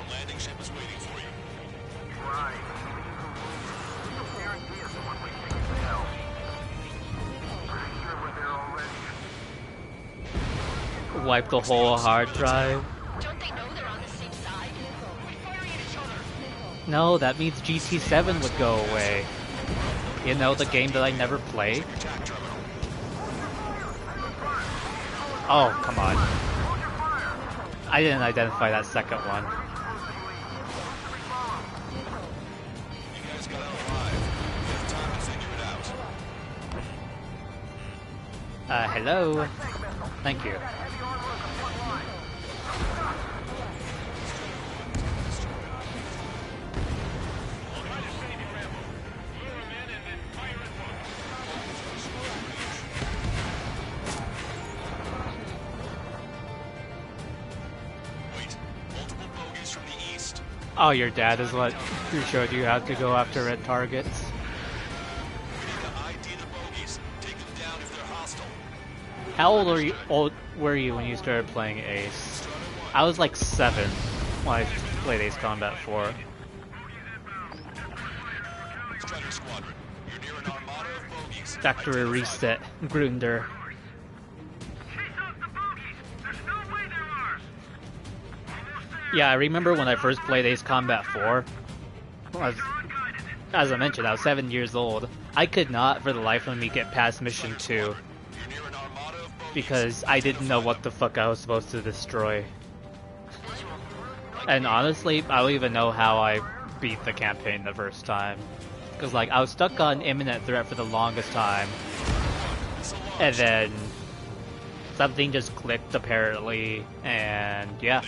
landing ship is waiting for you. Wipe the whole hard drive. Don't they know they're on the same side? We're firing at each other. No, that means GT7 would go away. You know, the game that I never played. Oh, come on. I didn't identify that second one. You guys got out alive. Hello. Thank you. Oh, your dad is what who showed you how to go after red targets? How old were you when you started playing Ace? I was like 7 when I played Ace Combat 4. Factory reset, Grunder. Yeah, I remember when I first played Ace Combat 4. As I mentioned, I was 7 years old. I could not, for the life of me, get past Mission 2. Because I didn't know what the fuck I was supposed to destroy. And honestly, I don't even know how I beat the campaign the first time. Because, like, I was stuck on imminent threat for the longest time. And then something just clicked, apparently, and yeah.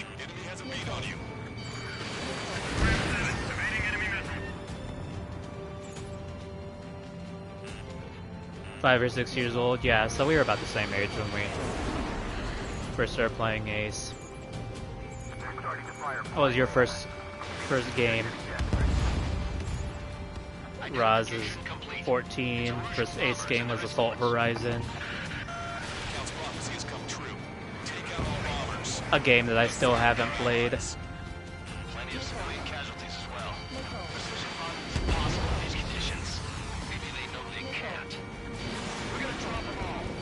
5 or 6 years old, yeah, so we were about the same age when we first started playing Ace. What was your first game? Roz is 14, first Ace game was Assault Horizon. A game that I still haven't played.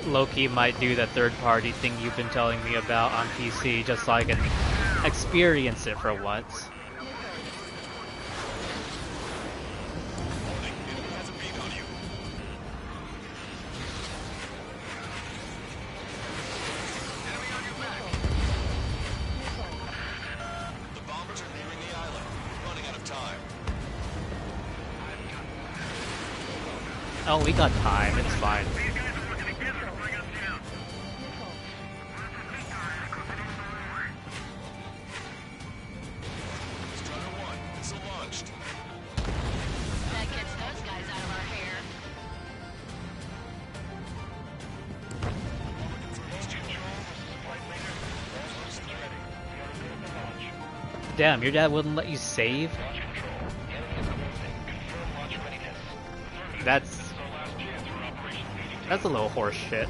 Loki might do the third-party thing you've been telling me about on PC, just so I can experience it for once. Oh, we got time, it's fine. Damn, your dad wouldn't let you save? That's a little horse shit.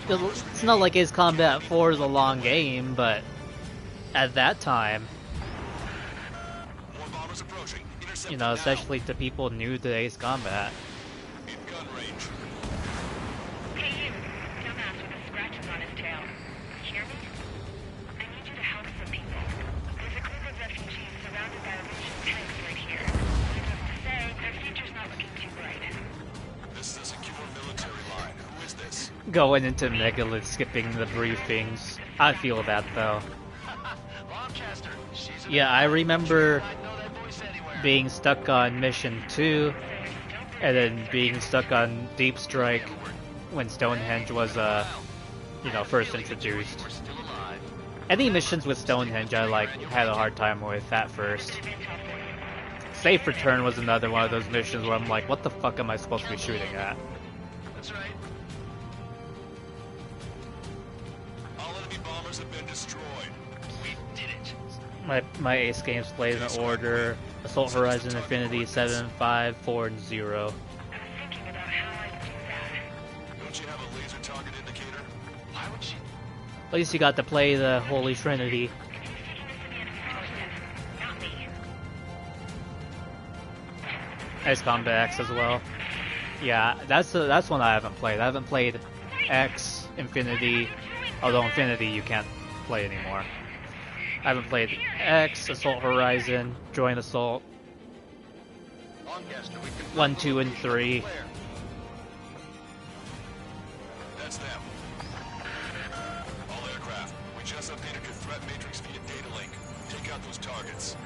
It's not like Ace Combat 4 is a long game, but at that time, you know, especially to people new to Ace Combat. Going into Megalith, skipping the briefings. I feel that though. Yeah, I remember being stuck on Mission 2, and then being stuck on Deep Strike when Stonehenge was, you know, first introduced. Any missions with Stonehenge I, like, had a hard time with at first. Safe Return was another one of those missions where I'm like, what the fuck am I supposed to be shooting at? That's right. All enemy bombers have been destroyed. We did it. My Ace games played in order: Assault Horizon Infinity, 7, 5, 4, and 0. Don't you have a laser target indicator? Why would she? At least you got to play the Holy Trinity. Ace Combat X as well. Yeah, that's one I haven't played. I haven't played X, Infinity, although Infinity you can't play anymore. I haven't played X, Assault Horizon, Joint Assault, 1, 2, and 3. That's them. All aircraft, we just updated your threat matrix via data link. Take out those targets.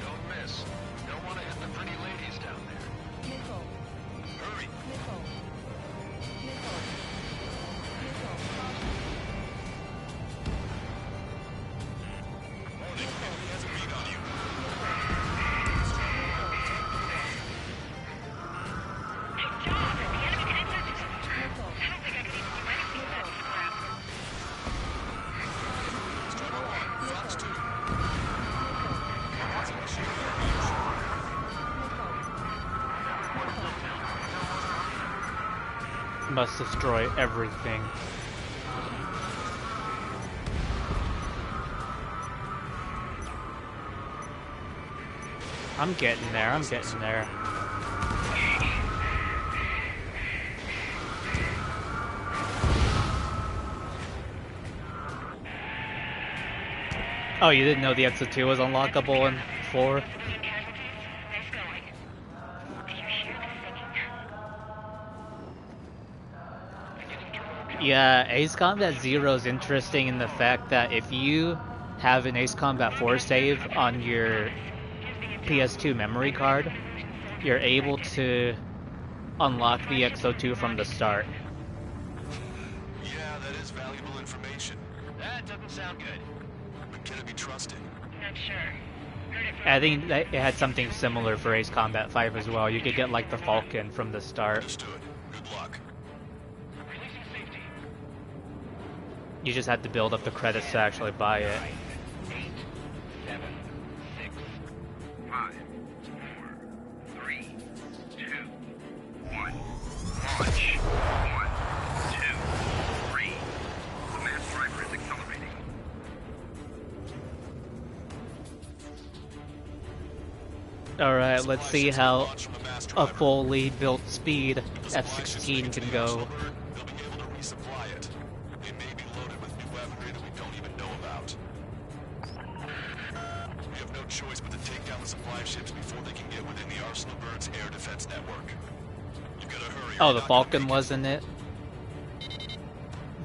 Don't miss. Don't want to hit the pretty ladies down there. Must destroy everything. I'm getting there, I'm getting there. Oh, you didn't know the XO2 was unlockable in 4? Yeah, Ace Combat Zero is interesting in the fact that if you have an Ace Combat 4 save on your PS2 memory card, you're able to unlock the XO2 from the start. Yeah, that is valuable information. That doesn't sound good. But can it be trusted? Not sure. I think that it had something similar for Ace Combat 5 as well. You could get like the Falcon from the start. Understood. Good luck. You just had to build up the credits to actually buy it. 8, 7, 6, 5, 4, 3, 2, 1. Launch. 1, 2, 3. The mass driver is accelerating. Alright, let's see how a fully built speed F-16 can go. They'll be able to resupply it. They may be loaded with new weaponry that we don't even know about. We have no choice but to take down the supply ships before they can get within the Arsenal Birds air defense network. You gotta hurry. Oh, the Falcon wasn't it?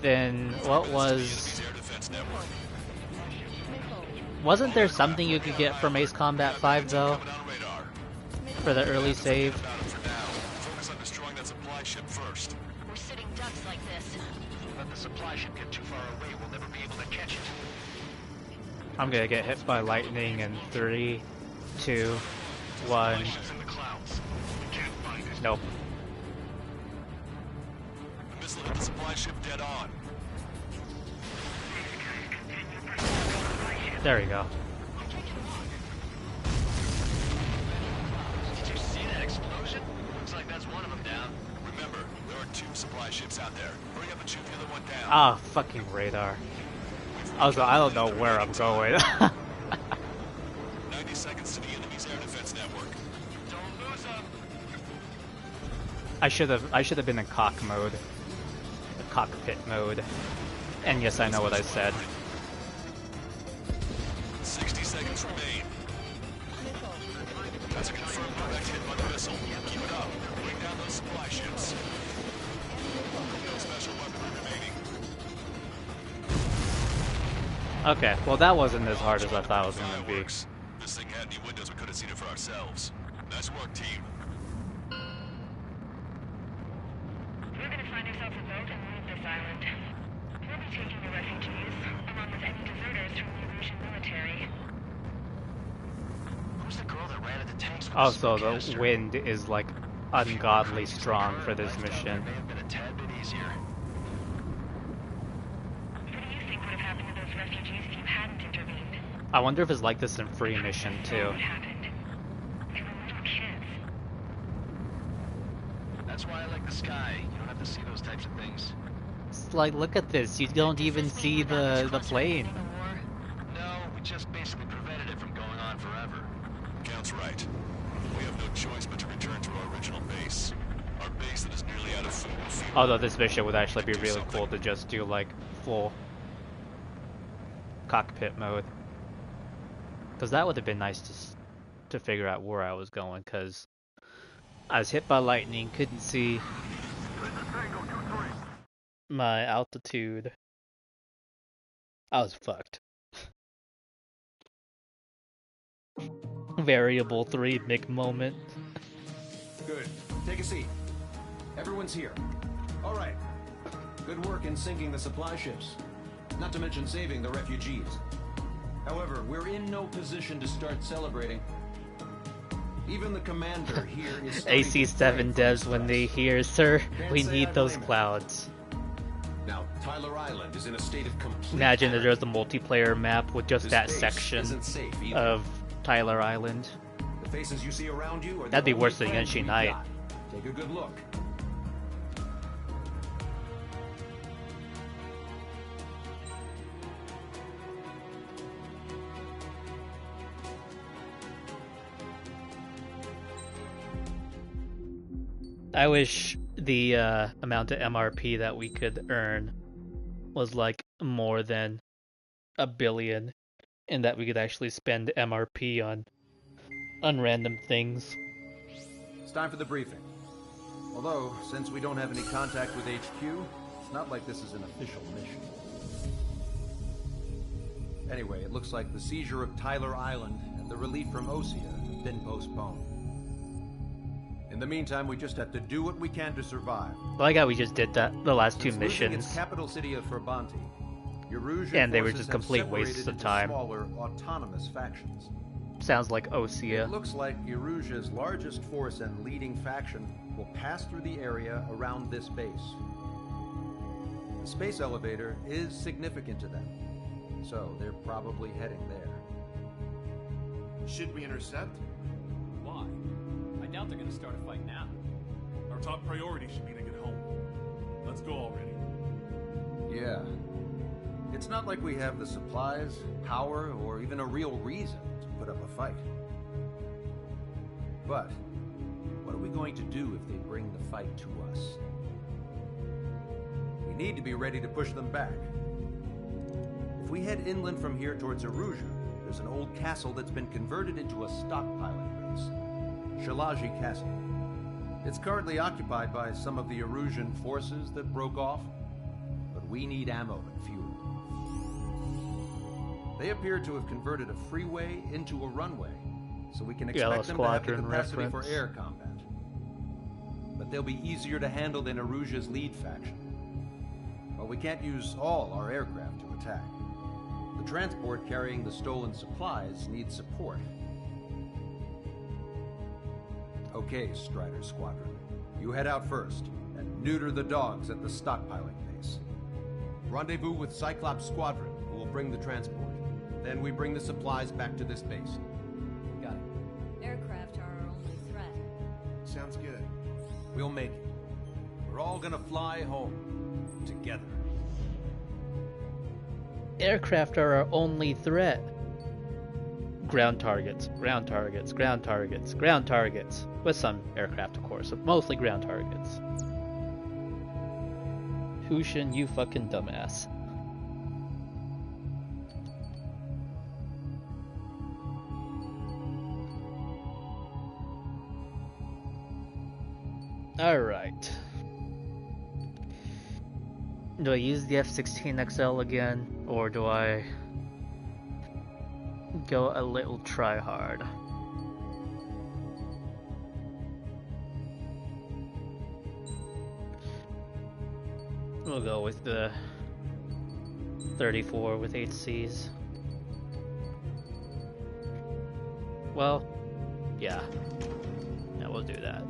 Then what was... Wasn't there something you could get from Ace Combat 5 though? For the early save? Focus on destroying that supply ship first. We're sitting ducks like this. Let the supply ship get too far away, we'll never be able to catch it. I'm gonna get hit by lightning in 3, 2, 1. Nope. The missile hit the supply ship dead on. There we go. Did you see that explosion? Looks like that's one of them down. Remember, there are 2 supply ships out there. Hurry up and shoot the other one down. Ah, fucking radar. Also, I don't know where I'm going. 90 seconds to the enemy's air defense network. Don't lose them. I should have been in cock mode. Cockpit mode. And yes, I know what I said. 60 seconds remain. That's a confirmed direct hit by the missile. Keep it up. Bring down those supply ships. No special weaponry remaining. Okay, well that wasn't as hard as I thought it was gonna be. This thing had any windows, we could have seen it for ourselves. Nice work, team. We're gonna find ourselves a boat and leave this island. We'll be taking the refugees, along with any deserters from the Russian military. Who's the girl that ran at the tanks? Also, the wind is like ungodly strong for this mission. May have been a tad bit easier. What do you think would have happened to those refugees if you hadn't intervened? I wonder if it's like this in Free Mission too. What happened? They were little kids. That's why I like the sky. You don't have to see those types of things. It's like, look at this. You don't even see the plane. No, we just basically prevented it from going on forever. Count's right. We have no choice but to return to our original base. Our base that is nearly out of food and fuel. Although this mission would actually be really cool to just do like full cockpit mode. Because that would have been nice to figure out where I was going, because I was hit by lightning, couldn't see my altitude. I was fucked. Variable 3 Mick moment. Good. Take a seat. Everyone's here. All right. Good work in sinking the supply ships. Not to mention saving the refugees. However, we're in no position to start celebrating. Even the commander here is AC7 devs when they hear, "Sir, we need those clouds." Now, Tyler Island is in a state of complete... Imagine if there's a multiplayer map with just This that base section isn't safe either. of Tyler Island. The faces you see around you are That'd be the worse only than friends Genshin we've Night. got. Take a good look. I wish the amount of MRP that we could earn was like more than $1 billion, and that we could actually spend MRP on random things. It's time for the briefing. Although, since we don't have any contact with HQ, it's not like this is an official mission. Anyway, it looks like the seizure of Tyler Island and the relief from Osea have been postponed. In the meantime, we just have to do what we can to survive. I like how we just did that the last two Since losing missions. its capital city of Ferbanti, Erusian And they were forces just have complete separated wastes of into time. Smaller, autonomous factions. Sounds like Osea. It looks like Erusia's largest force and leading faction will pass through the area around this base. The space elevator is significant to them, so they're probably heading there. Should we intercept? Why? I doubt they're gonna start a fight now. Our top priority should be to get home. Let's go already. Yeah. It's not like we have the supplies, power, or even a real reason to put up a fight. But what are we going to do if they bring the fight to us? We need to be ready to push them back. If we head inland from here towards Erusia, there's an old castle that's been converted into a stockpiling base. Shalaji Castle. It's currently occupied by some of the Erusian forces that broke off, but we need ammo and fuel. They appear to have converted a freeway into a runway, so we can expect them to have the capacity for air combat. But they'll be easier to handle than Erusia's lead faction. But we can't use all our aircraft to attack. The transport carrying the stolen supplies needs support. Okay, Strider Squadron. You head out first, and neuter the dogs at the stockpiling base. Rendezvous with Cyclops Squadron, who will bring the transport. Then we bring the supplies back to this base. Got it. Aircraft are our only threat. Sounds good. We'll make it. We're all gonna fly home. Together. Aircraft are our only threat. Ground targets, ground targets, ground targets, ground targets. With some aircraft, of course, but mostly ground targets. Hushin, you fucking dumbass. Alright. Do I use the F-16XL again, or do I go a little try-hard? We'll go with the 34 with 8Cs. Well, yeah. Yeah, we'll do that.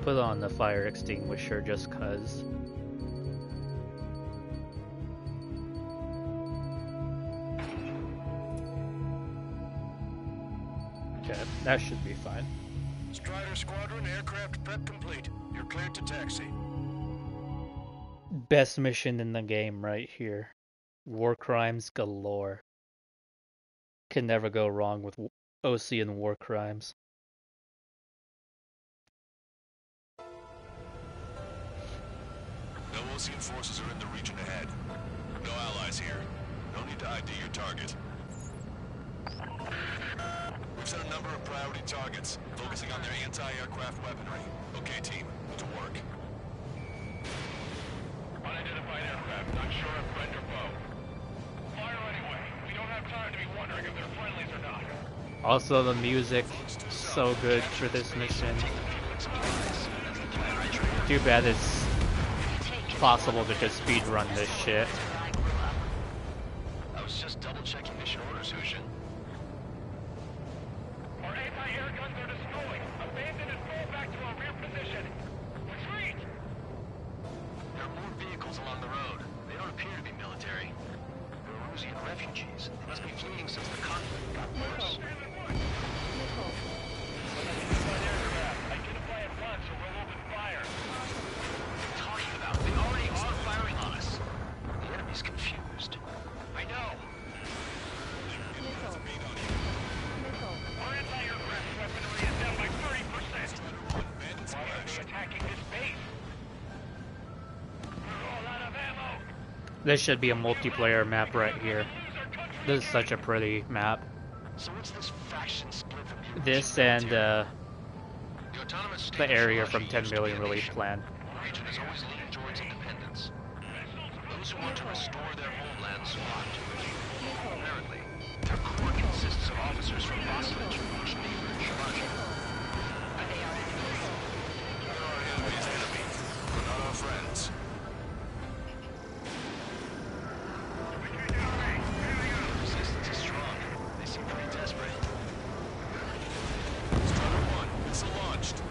Put on the fire extinguisher just cause. Okay, that should be fine. Strider Squadron, aircraft prep complete. You're cleared to taxi. Best mission in the game right here. War crimes galore. Can never go wrong with Ocean war crimes. No Ocean forces are in the region ahead. No allies here. No need to ID your target. We've set a number of priority targets, focusing on their anti-aircraft weaponry. Okay, team, to work. Unidentified aircraft, not sure if friend or foe. Fire anyway. We don't have time to be wondering if they're friendlies or not. Also, the music so good for this mission. Too bad it's possible to just speedrun this shit. I was just double-checking mission orders, Hushin. Our anti-air guns are destroyed. Abandon and fall back to our rear position. Retreat! There are more vehicles along the road. They don't appear to be military. They're Erusian refugees. They must be fleeing since the conflict got worse. Unidentified aircraft. Identify at once or we'll open fire. What are you talking about? This should be a multiplayer map right here. This is such a pretty map. So what's this faction split from This and the area from 10 Million Relief Plan. The region has always leaned towards independence. Those who want to restore their homelands flock to it. Apparently, their core consists of officers from Vassalage, which neighbor Shiraji. Are they our enemies? They're our enemy's enemy, but not our friends. Resistance is strong. They seem pretty desperate. Strider 1, missile launched.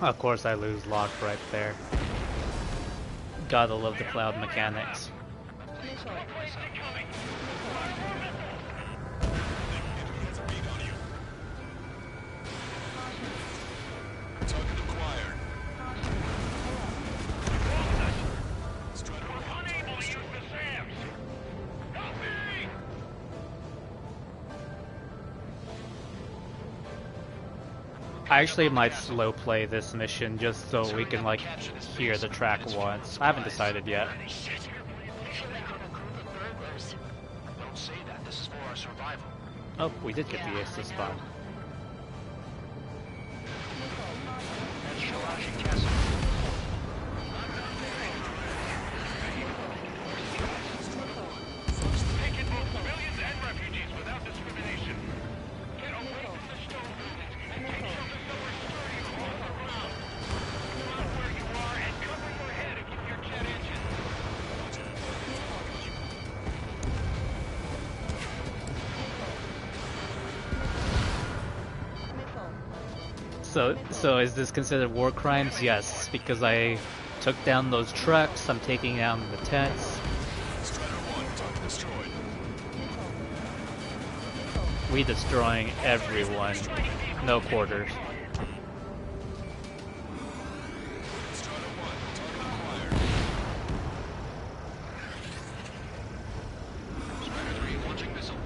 Of course I lose lock right there. Gotta love the cloud mechanics. Target acquired. Strider 1, target destroyed. I actually might slow play this mission just so we can like hear the track once. I haven't decided yet. They feel like we're a group of burglars. Don't say that. This is for our survival. Oh, we did get the ace spawn. That's Shiraji Castle. Taking both civilians and refugees without discrimination. Get away from the stone buildings and take shelter somewhere sturdier on the ground. Come out where you are and cover your head and keep your jet engine. So is this considered war crimes? Yes, because I took down those trucks, I'm taking down the tents. Strider 1, target destroyed. We destroying everyone. No quarters. Strider 1, target acquired. Strider 3, launching missile.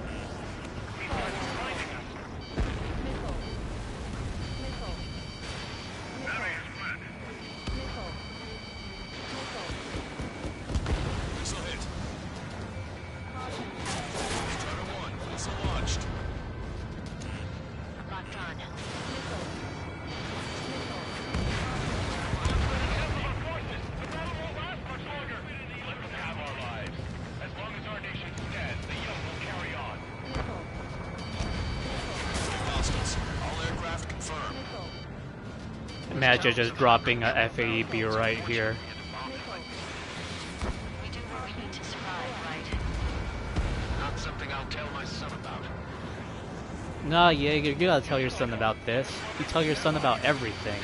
Missile hit. Strider 1, missile launched. Locked on. Hostiles. All aircraft confirmed. Imagine just dropping a FAEB right here. We do what we need to survive, right? Not something I'll tell my son about. Nah, yeah, you gotta tell your son about this. You tell your son about everything.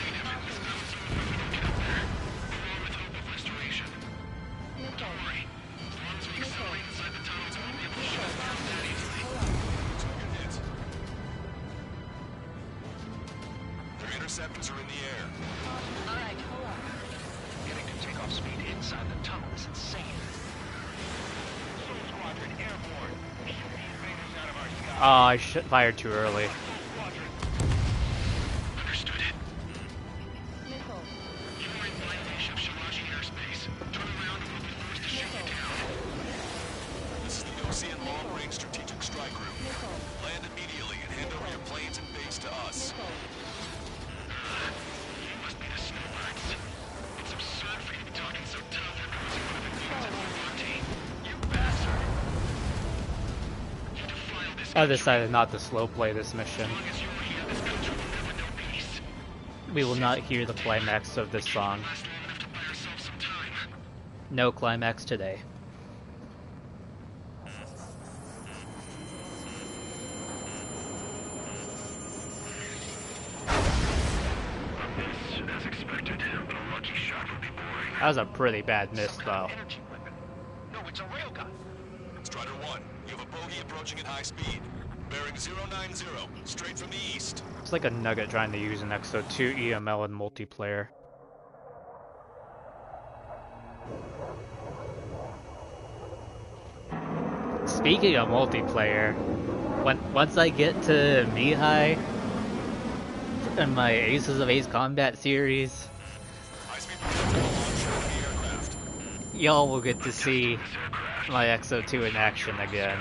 Their interceptors are in the air. Alright, hold on. Getting to takeoff speed inside the tunnel is insane. Squadron airborne. Shoot the invaders out of our sky. Oh, I fired too early. Understood it. You are in violation of Shiraji airspace. Turn around and we'll be forced to shoot you down. This is the Ocean Long-Range Strategic Strike Group. Land immediately and hand over your planes and base to us. You must be the snowbirds. It's absurd for you to be talking so tough after losing one of the queens of Levante. You bastard! You defile this I decided not to slow play this mission. as you are here, this country will never know peace. We will not hear the climax of this song. Last long enough to buy ourselves some time. No climax today. As expected, but a lucky shot would be boring. That was a pretty bad miss, though. Energy weapon. No, it's a railgun. Strider 1, you have a bogey approaching at high speed. Bearing 090, straight from the east. It's like a nugget trying to use an XO2 EML in multiplayer. Speaking of multiplayer, once I get to Mihai, in my Aces of Ace Combat series, y'all will get to see my XO2 in action again.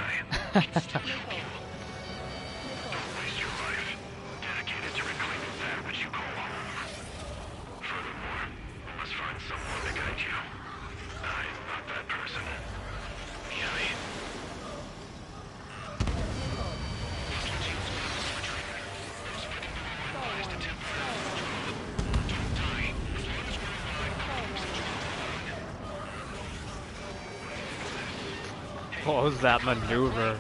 What was that maneuver?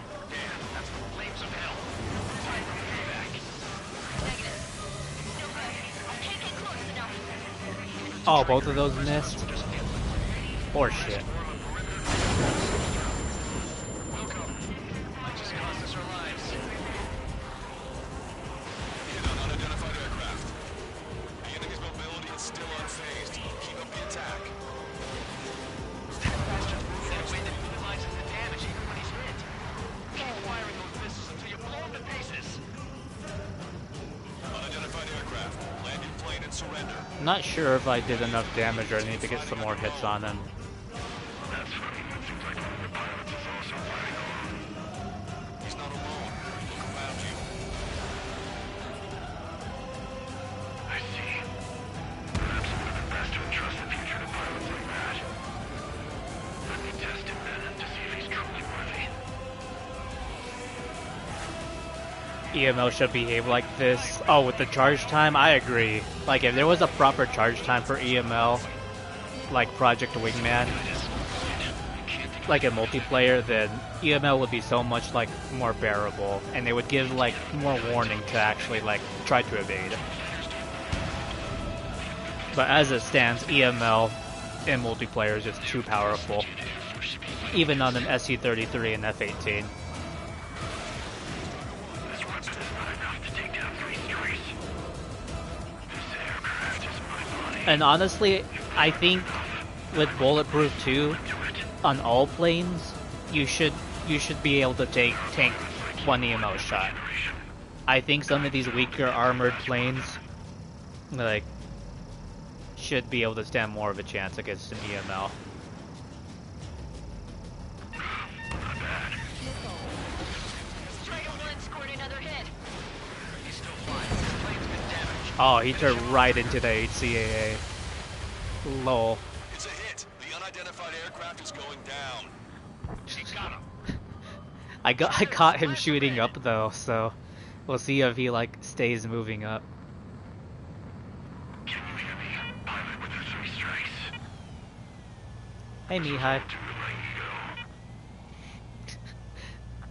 Oh, both of those missed? Horseshit. I'm not sure if I did enough damage or I need to get some more hits on him. EML should behave like this. Oh, with the charge time, I agree. Like, if there was a proper charge time for EML, like Project Wingman, like a multiplayer, then EML would be so much, like, more bearable, and they would give, like, more warning to actually, like, try to evade. But as it stands, EML in multiplayer is just too powerful. Even on an SC-33 and F-18. And honestly, I think with Bulletproof 2 on all planes, you should be able to tank one EML shot. I think some of these weaker armored planes, like, should be able to stand more of a chance against an EML. Oh, he turned right into the HCAA. Lol. It's a hit. The unidentified aircraft is going down. She got him. I caught him shooting up though, so we'll see if he like stays moving up. Can you hear me? Pilot with the 3 strikes. Hey, Mihai.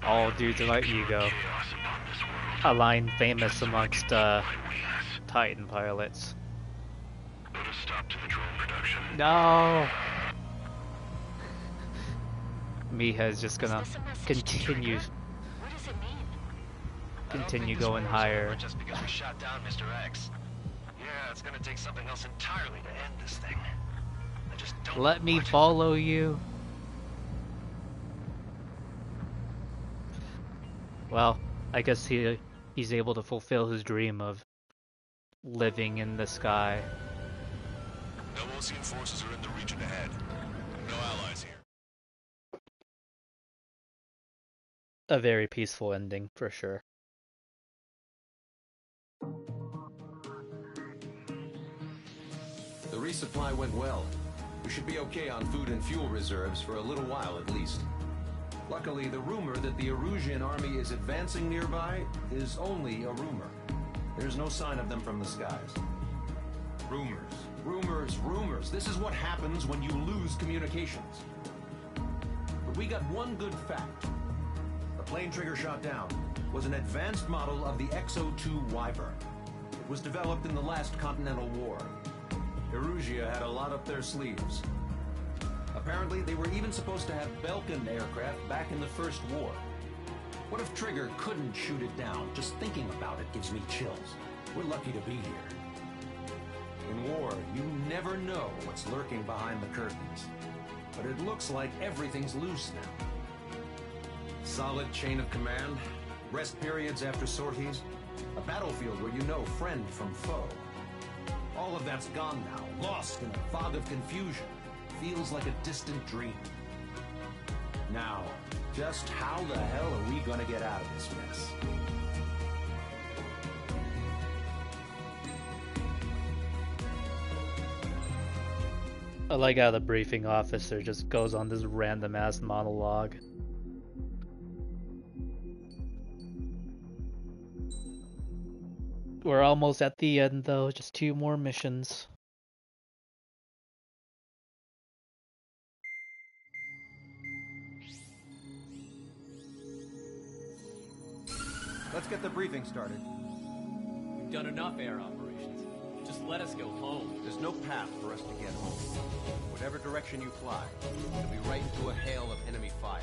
All due to my ego. A line famous amongst Titan pilots. Put a stop to the drone production. No. Mihai's just gonna continue going higher. Just because we shot down Mr. X. Yeah, it's gonna take something else entirely to end this thing. I just don't. Let me follow you. Well, I guess he's able to fulfill his dream of living in the sky. No Ocean forces are in the region ahead. No allies here. A very peaceful ending, for sure. The resupply went well. We should be okay on food and fuel reserves for a little while at least. Luckily, the rumor that the Erusian army is advancing nearby is only a rumor. There's no sign of them from the skies. Rumors, rumors, rumors. This is what happens when you lose communications. But we got one good fact. The plane Trigger shot down was an advanced model of the XO2 Wyvern. It was developed in the last Continental War. Erusia had a lot up their sleeves. Apparently, they were even supposed to have Belkin aircraft back in the First War. What if Trigger couldn't shoot it down? Just thinking about it gives me chills. We're lucky to be here. In war, you never know what's lurking behind the curtains. But it looks like everything's loose now. Solid chain of command, rest periods after sorties. A battlefield where you know friend from foe. All of that's gone now, lost in a fog of confusion. Feels like a distant dream. Now, just how the hell are we gonna get out of this mess? I like how the briefing officer just goes on this random ass monologue. We're almost at the end though, just 2 more missions. Let's get the briefing started. We've done enough air operations. Just let us go home. There's no path for us to get home. Whatever direction you fly, it'll be right into a hail of enemy fire.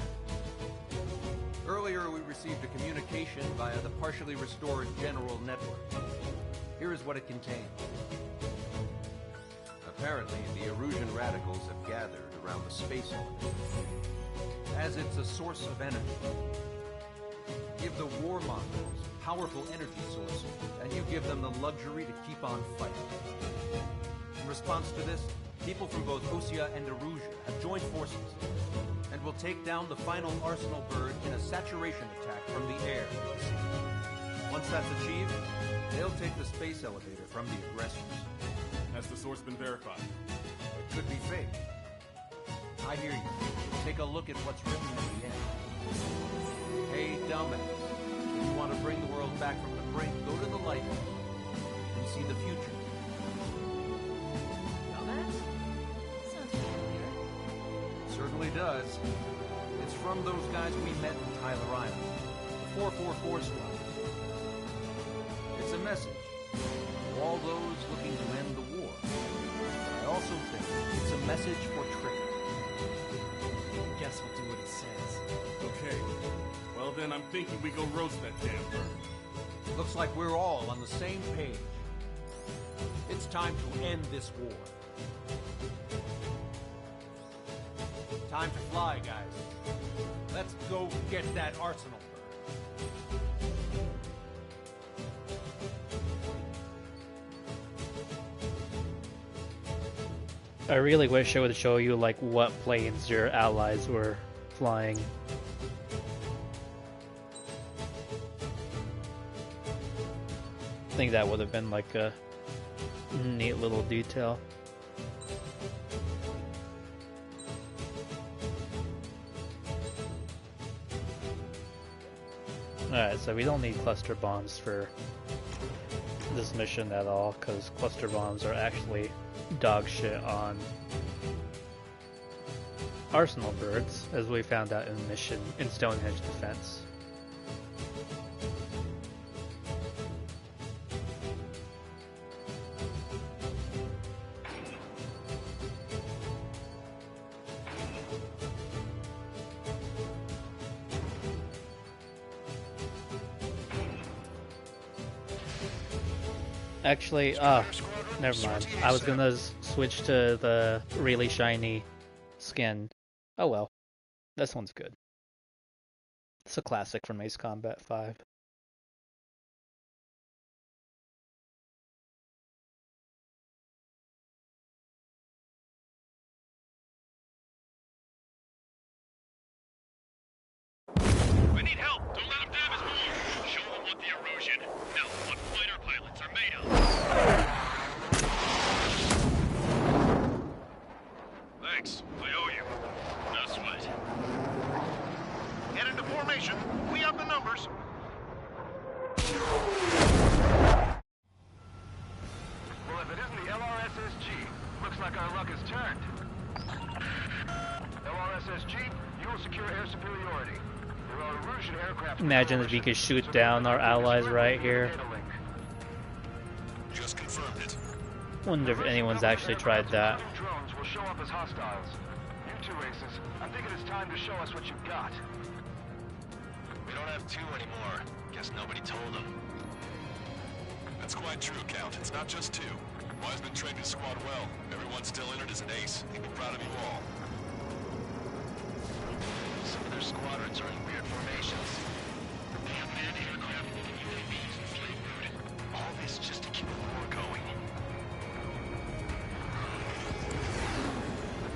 Earlier, we received a communication via the partially restored general network. Here is what it contained. Apparently, the Erusian radicals have gathered around the space element, as it's a source of energy. Give the warmongers powerful energy sources, and you give them the luxury to keep on fighting. In response to this, people from both Osea and Erusia have joined forces, and will take down the final Arsenal bird in a saturation attack from the air. Once that's achieved, they'll take the space elevator from the aggressors. Has the source been verified? It could be fake. I hear you. Take a look at what's written at the end. Hey, dumbass. If you want to bring the world back from the brink, go to the light and see the future. Dumbass? Sounds familiar. Certainly does. It's from those guys we met in Tyler Island, the 444 squad. It's a message to all those looking to end the war. But I also think it's a message for Trigger. Guess we'll do what it says. Okay. Well then, I'm thinking we go roast that damn bird. Looks like we're all on the same page. It's time to end this war. Time to fly, guys. Let's go get that Arsenal bird. I really wish it would show you like what planes your allies were flying. I think that would have been like a neat little detail. Alright, so we don't need cluster bombs for this mission at all, because cluster bombs are actually dog shit on Arsenal birds, as we found out in the mission in Stonehenge Defense. Actually, never mind. I was gonna switch to the really shiny skin. Oh well. This one's good. It's a classic from Ace Combat 5. We need help! Don't let them damage more! Show them what the Erusian, no, what fighter pilots are made of! Thanks, I owe you. No sweat. Get into formation. We have the numbers. Well, if it isn't the LRSSG, looks like our luck has turned. LRSSG, you will secure air superiority. There are Erusian aircraft. Imagine if you could shoot down our allies right here. Just confirmed it. Wonder if anyone's actually tried that. Drones will show up as hostiles. You two aces, I'm thinking it's time to show us what you've got. We don't have two anymore. Guess nobody told them. That's quite true, Count. It's not just two. Wiseman trained his squad well. Everyone still in it as an ace. He'd be proud of you all. Some of their squadrons are in weird formations. They have manned aircraft moving UAVs and flame-rooted. This is just to keep the war going.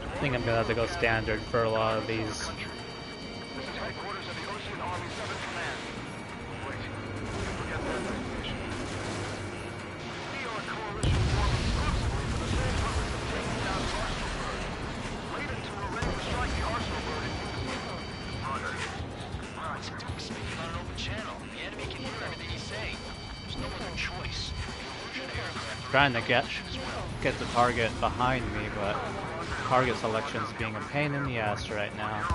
I think I'm gonna have to go standard for a lot of these. This is headquarters of the Ocean Army 7 Command. Wait, forget that destination. We are a coalition formed exclusively for the same purpose of taking down Arsenal Bird. Leading to a ready to strike the Arsenal Bird in unison. Roger. What's it doing speaking on an open channel? The enemy can hear everything you say. There's no other choice. The Illusion aircraft Trying to get the target behind me, but target selection's being a pain in the ass right now.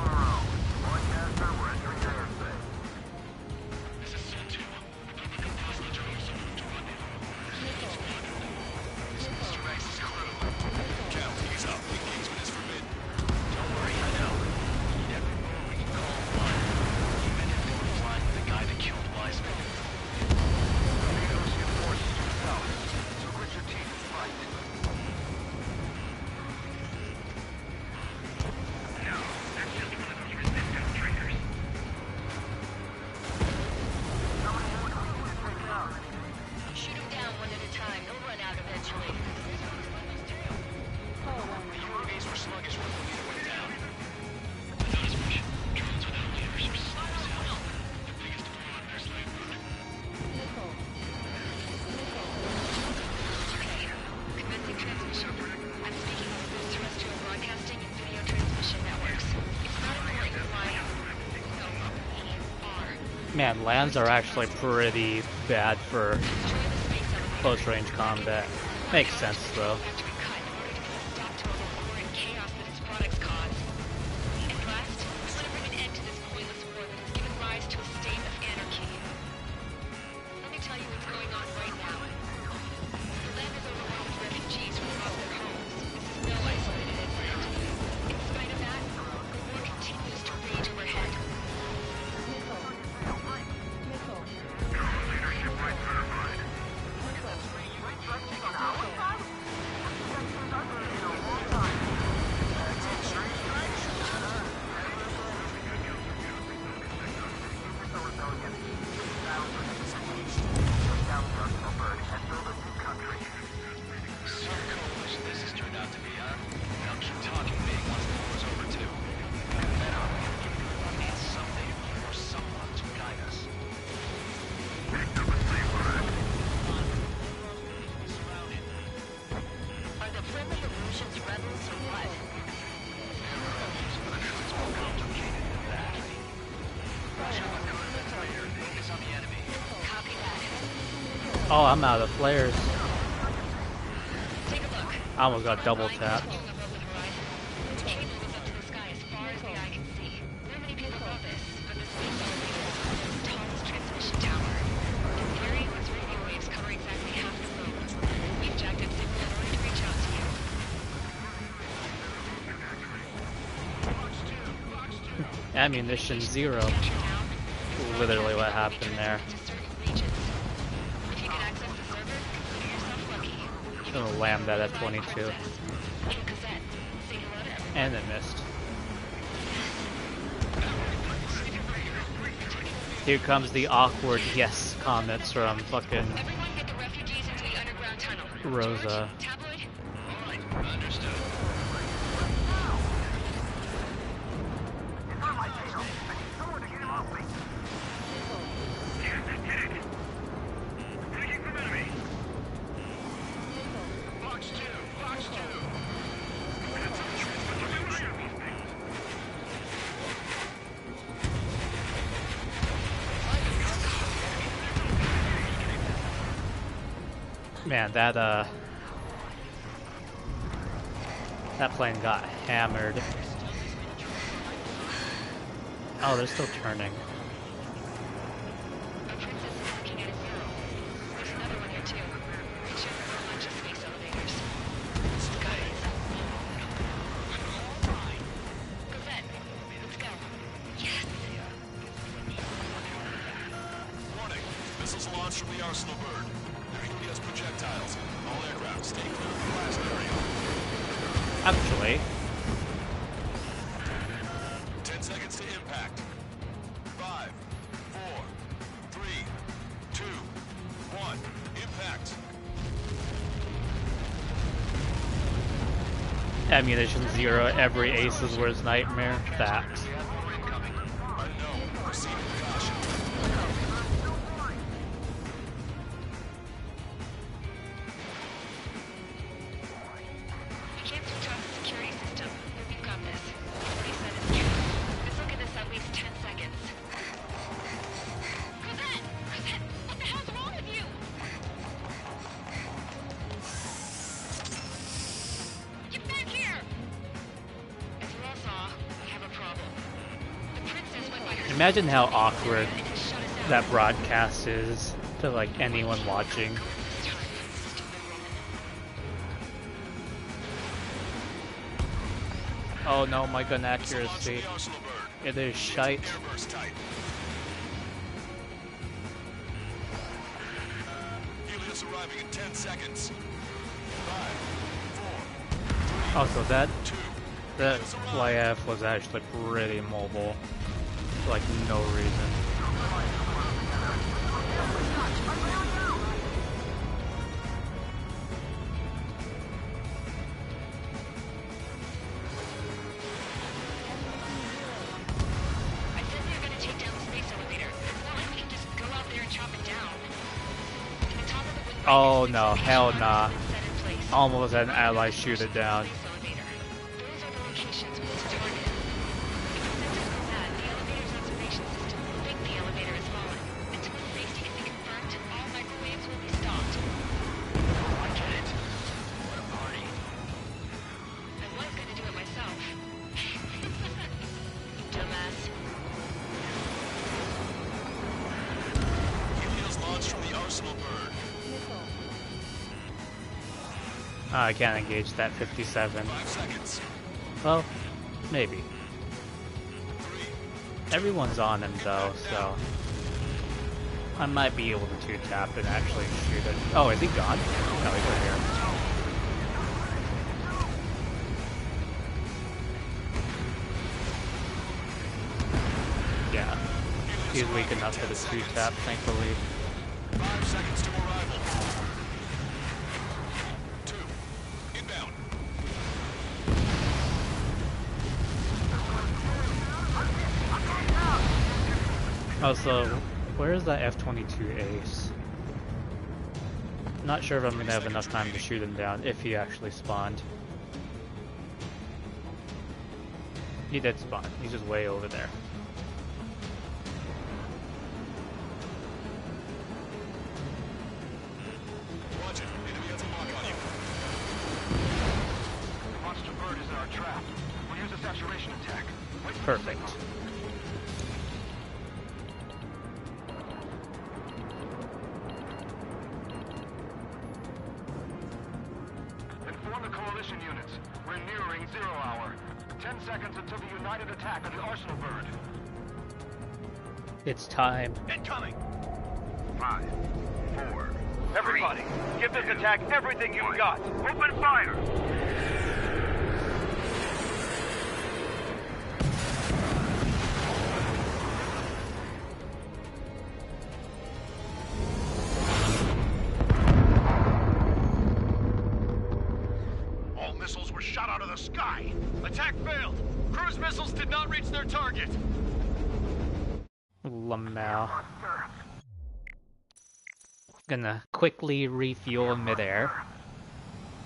Shoot him down one at a time. He'll run out eventually. The UAVs were sluggish when the leader went down. Without his mission, drones without leaders are slow as hell. The biggest flaw in their slave route. Okay. Commencing transmission. I'm speaking on both terrestrial broadcasting and video transmission networks. It's not important why. Man, lands are actually pretty bad for close range combat. Makes sense though. Stop to avoid chaos that its products cause. And last, we want to bring an end to this pointless war that has given rise to a state of anarchy. Let me tell you what's going on right now. The land is overrun with refugees who have lost their homes. This is no isolated incident. In spite of that, the war continues to rage overhead. Leadership right certified. Some coalition this has turned out to be, huh? Now keep talking big once the war's over, too. Get better. We need something or someone to guide us. Are the Plymouth Illusions rebels or what? It's more complicated than that. Roger, what coordinates are here? Focus on the enemy. Copy that. Oh, I'm out of flares. Take a look. I almost got double tapped. Above the horizon. The cable goes up to the sky as far as the eye can see. Not many people know this, but the space elevator is the world's tallest transmission tower. In theory, its radio waves cover exactly half the moon. We've jacked up signal in order to reach out to you. Ammunition 0. Literally what happened there. If you can access the server, consider yourself lucky. Gonna lam that at 22. Hey, Cosette, say hello to everyone. And it missed. Here comes the awkward yes comments from fucking Everyone get the refugees into the underground tunnel. Rosa. Tabloid? Understood. Box 2! Box 2! Man, that plane got hammered. Oh, they're still turning. Our princess is looking at a zero. There's another one here too. Make sure there's a bunch of space elevators. Guys. Cosette, let's go. Yes! Warning. Missiles launched from the Arsenal Bird. They're aiming as projectiles. All aircraft stay clear of the blast area. Actually, 10 seconds to impact. 5, 4, 3, 2, 1. Impact. Ammunition 0, every ace's worst nightmare. Facts. You can't switch off the security system. We've got this. What he said is true. This will give us at least 10 seconds. Cosette! Cosette! What the hell's wrong with you? Get back here! As you all saw, we have a problem. The princess went by herself. Imagine how awkward that broadcast is to like anyone watching. Oh no, my gun accuracy. It is shite. Helios arriving in 10 seconds. Also, that YF was actually pretty mobile, for like no reason. I said we were gonna take down the space elevator. It's not like we can just go out there and chop it down. In the top of the wind Oh no, hell nah. Almost had an ally shoot it down. those are the locations we need to target. If the sensors go bad, the elevator's observation system will think the elevator has fallen. Until its safety can be confirmed, all microwaves will be stopped. I get it. What a party. I was gonna do it myself. You dumbass. Helios launched from the Arsenal bird. I can't engage that 57. 5 seconds. Well, maybe. Everyone's on him though, so I might be able to 2-tap and actually shoot it. Oh, is he gone? No, he's right here. Yeah, he's weak enough for the 2-tap, thankfully. 5 seconds to arrival. 2. Inbound. Also, where is that F-22 ace? Not sure if I'm gonna have enough time to shoot him down if he actually spawned. He did spawn. He's just way over there. Watch it. Enemy has a lock on you. The monster bird is in our trap. We'll use a saturation attack. Wait for the Perfect. signal. Inform the coalition units. We're nearing 0 hour. 10 seconds until the united attack on the Arsenal bird. It's time. Incoming! 5, 4. Everybody, give this attack everything you've got. Open fire! All missiles were shot out of the sky. Attack failed. Cruise missiles did not reach their target. Lamau. Gonna quickly refuel in midair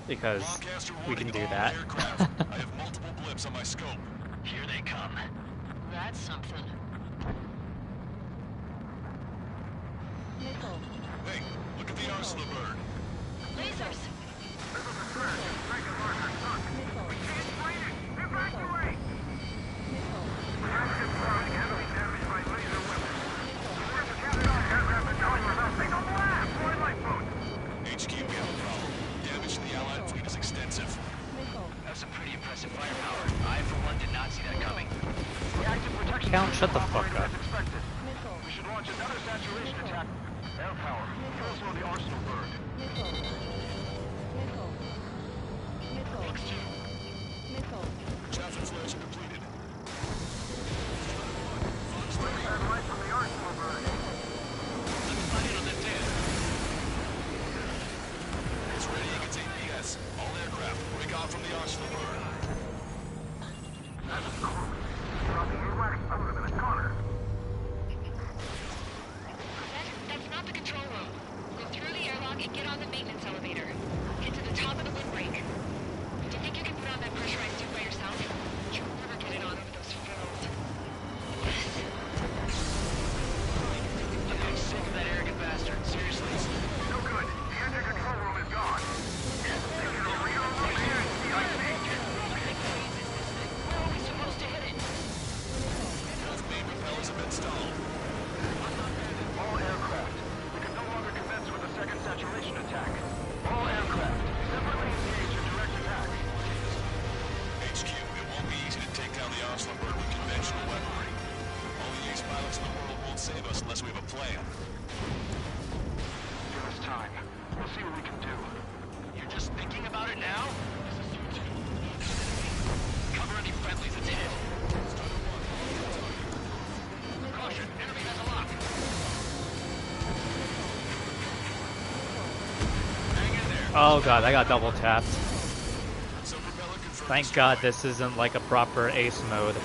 because we can do that. I have multiple blips on my scope. Here they come. That's something. Hey, look at the Arsenal bird. Lasers! HQ, we have a problem. Damage to the Allied fleet is extensive. That's some pretty impressive firepower. I, for one, did not see that coming. Reactive protection Count, shut the fuck up. as expected. We should launch another saturation attack. Air power. Also the Arsenal bird. Chaff installation completed. Satellite from the Arsenal bird. It's ready against APS. All aircraft, break off from the Arsenal bird. Oh god, I got double tapped. Thank god this isn't like a proper ace mode.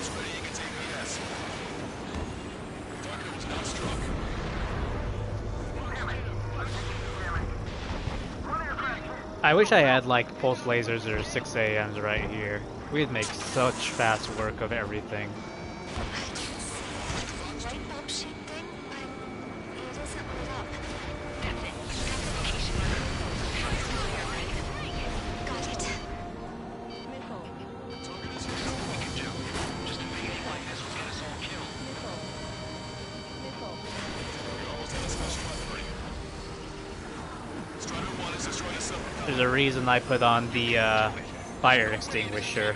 I wish I had like pulse lasers or 6 AMs right here. We'd make such fast work of everything. There's a reason I put on the fire extinguisher.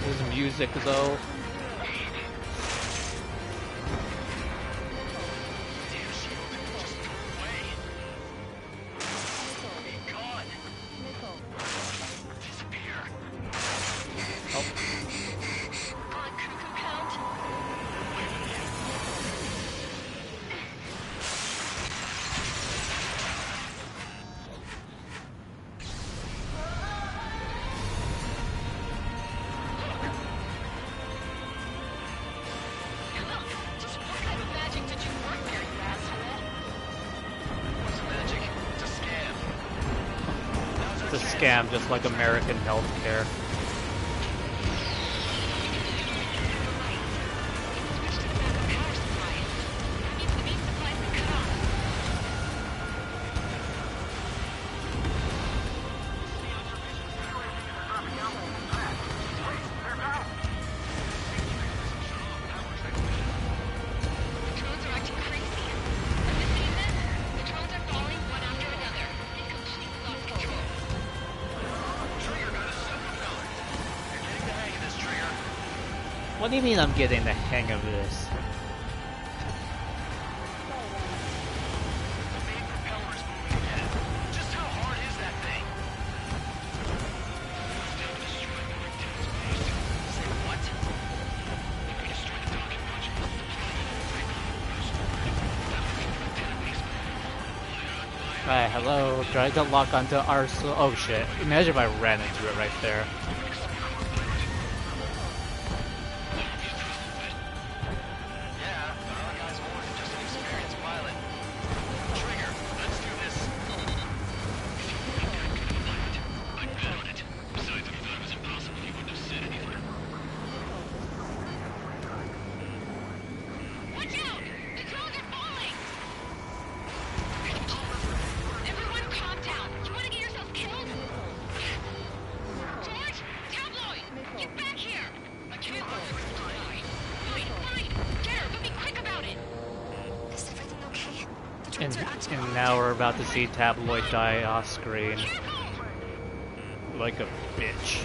There's music though. It's a scam, just like American healthcare. What do you mean I'm getting the hang of this? Alright, hello. Try to lock onto Arsenal. Oh shit. Imagine if I ran into it right there. And now we're about to see Tabloid die off screen. Like a bitch.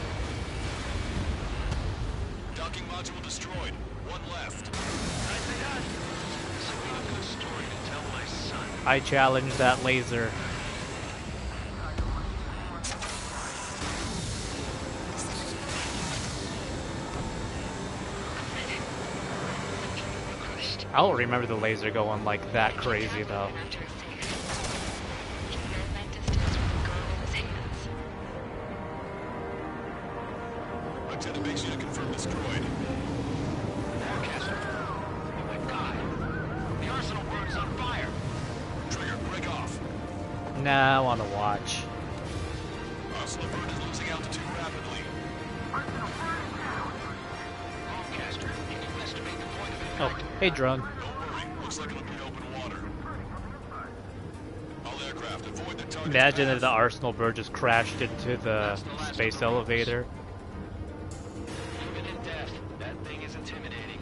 Docking module destroyed. One left. I challenge that laser. I don't remember the laser going like that crazy though. Lieutenant makes you to confirm destroyed. Forecaster. Oh my god. The arsenal bird is on fire. Trigger, break off. Nah, I want to watch. Arsenal bird is losing altitude rapidly. Forecaster, you can estimate the point of impact. Oh, hey drone. Don't worry, looks like it'll be open water. All aircraft, avoid the target. Imagine if the Arsenal bird just crashed into the space elevator. Even in death, that thing is intimidating.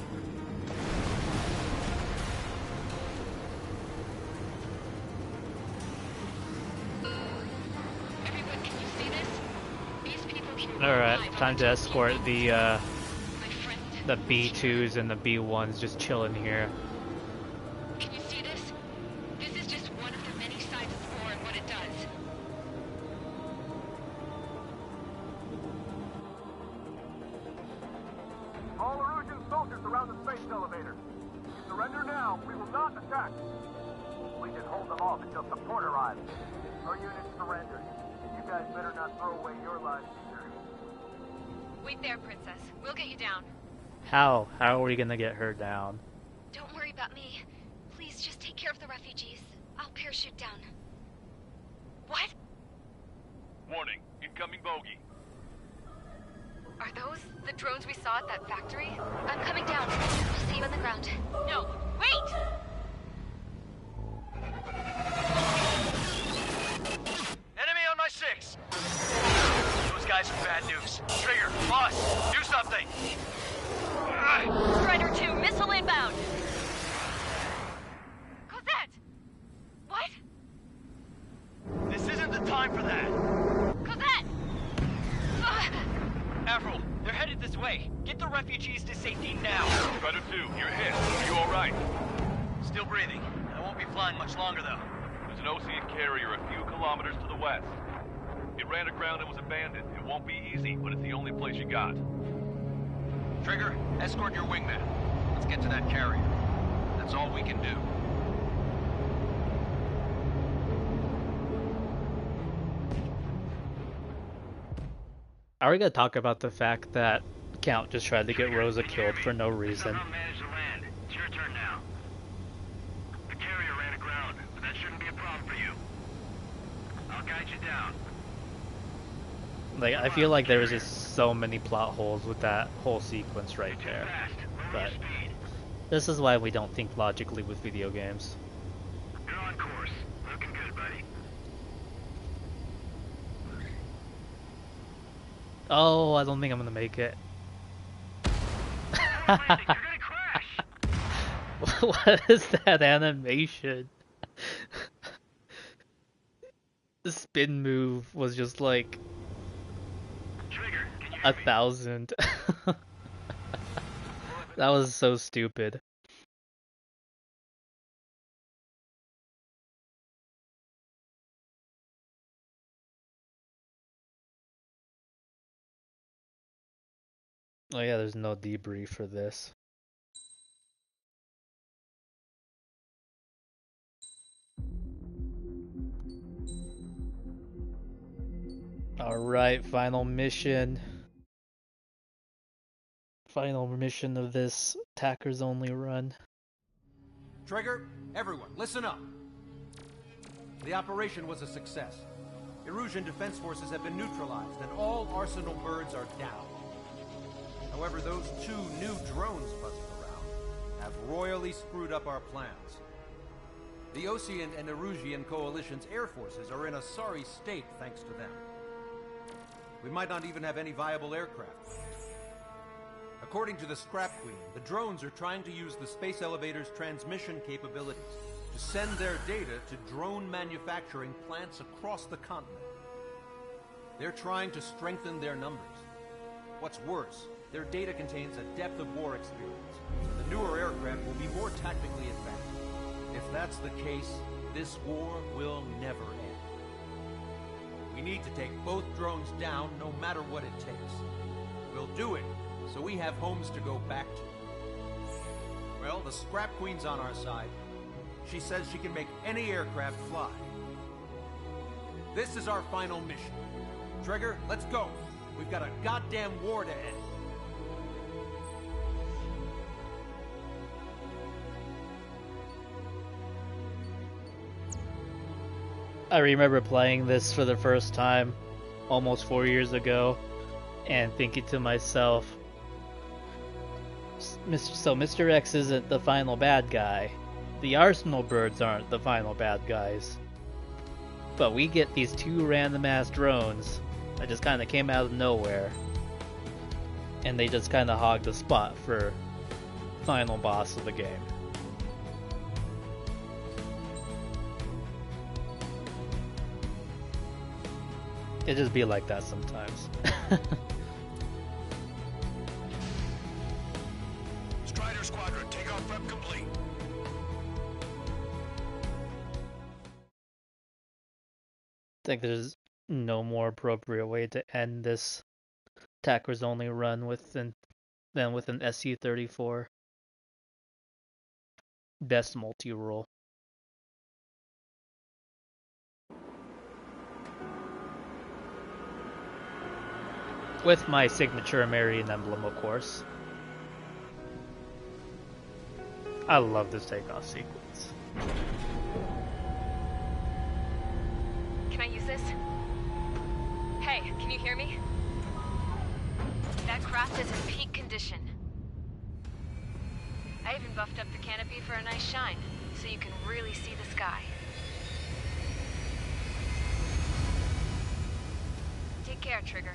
Everyone, can you see this? These people can Alright, time to escort the B2s and the B1s just chilling here. Can you see this? This is just one of the many sides of war and what it does. All Erusian soldiers around the space elevator. Surrender now. We will not attack. We can hold them off until support arrives. Our unit surrendered. You guys better not throw away your lives either. Wait there, Princess. We'll get you down. How are we gonna get her down? Don't worry about me. Please just take care of the refugees. I'll parachute down. What? Warning, incoming bogey. Are those the drones we saw at that factory? I'm coming down. See you on the ground. No, wait! Enemy on my 6! Those guys are bad news. Trigger, boss, do something! Strider 2, missile inbound! Cosette! What? This isn't the time for that! Cosette! Avril, they're headed this way. Get the refugees to safety now. Strider 2, you're hit. Are you alright? Still breathing. I won't be flying much longer, though. There's an Osean carrier a few kilometers to the west. It ran aground and was abandoned. It won't be easy, but it's the only place you got. Trigger, escort your wingman. Let's get to that carrier. That's all we can do. Are we gonna talk about the fact that Count just tried to get Rosa killed for no reason? Manage to land. It's your turn now. The carrier ran aground, but that shouldn't be a problem for you. I'll guide you down. Like, I feel like there was just so many plot holes with that whole sequence right there. But this is why we don't think logically with video games. You're on course. Looking good, buddy. Oh, I don't think I'm gonna make it. What is that animation? The spin move was just like 1,000. That was so stupid. Oh yeah, there's no debrief for this. Alright, final mission. Final mission of this Attackers Only run. Trigger, everyone, listen up. The operation was a success. Erusian defense forces have been neutralized, and all Arsenal birds are down. However, those 2 new drones buzzing around have royally screwed up our plans. The Osean and Erusian coalition's air forces are in a sorry state thanks to them. We might not even have any viable aircraft. According to the Scrap Queen, the drones are trying to use the space elevator's transmission capabilities to send their data to drone manufacturing plants across the continent. They're trying to strengthen their numbers. What's worse, their data contains a depth of war experience, so the newer aircraft will be more tactically advanced. If that's the case, this war will never end. We need to take both drones down, no matter what it takes. We'll do it, so we have homes to go back to. Well, the Scrap Queen's on our side. She says she can make any aircraft fly. This is our final mission. Trigger, let's go. We've got a goddamn war to end. I remember playing this for the first time almost 4 years ago and thinking to myself, so Mr. X isn't the final bad guy. The Arsenal birds aren't the final bad guys. But we get these 2 random ass drones that just kind of came out of nowhere. And they just kind of hogged the spot for final boss of the game. It just be like that sometimes. Strider Squadron, takeoff prep complete. I think there's no more appropriate way to end this attackers only run than with an SU-34. Best multi-role. With my signature Marian emblem, of course. I love this takeoff sequence. Can I use this? Hey, can you hear me? That craft is in peak condition. I even buffed up the canopy for a nice shine, so you can really see the sky. Take care, Trigger.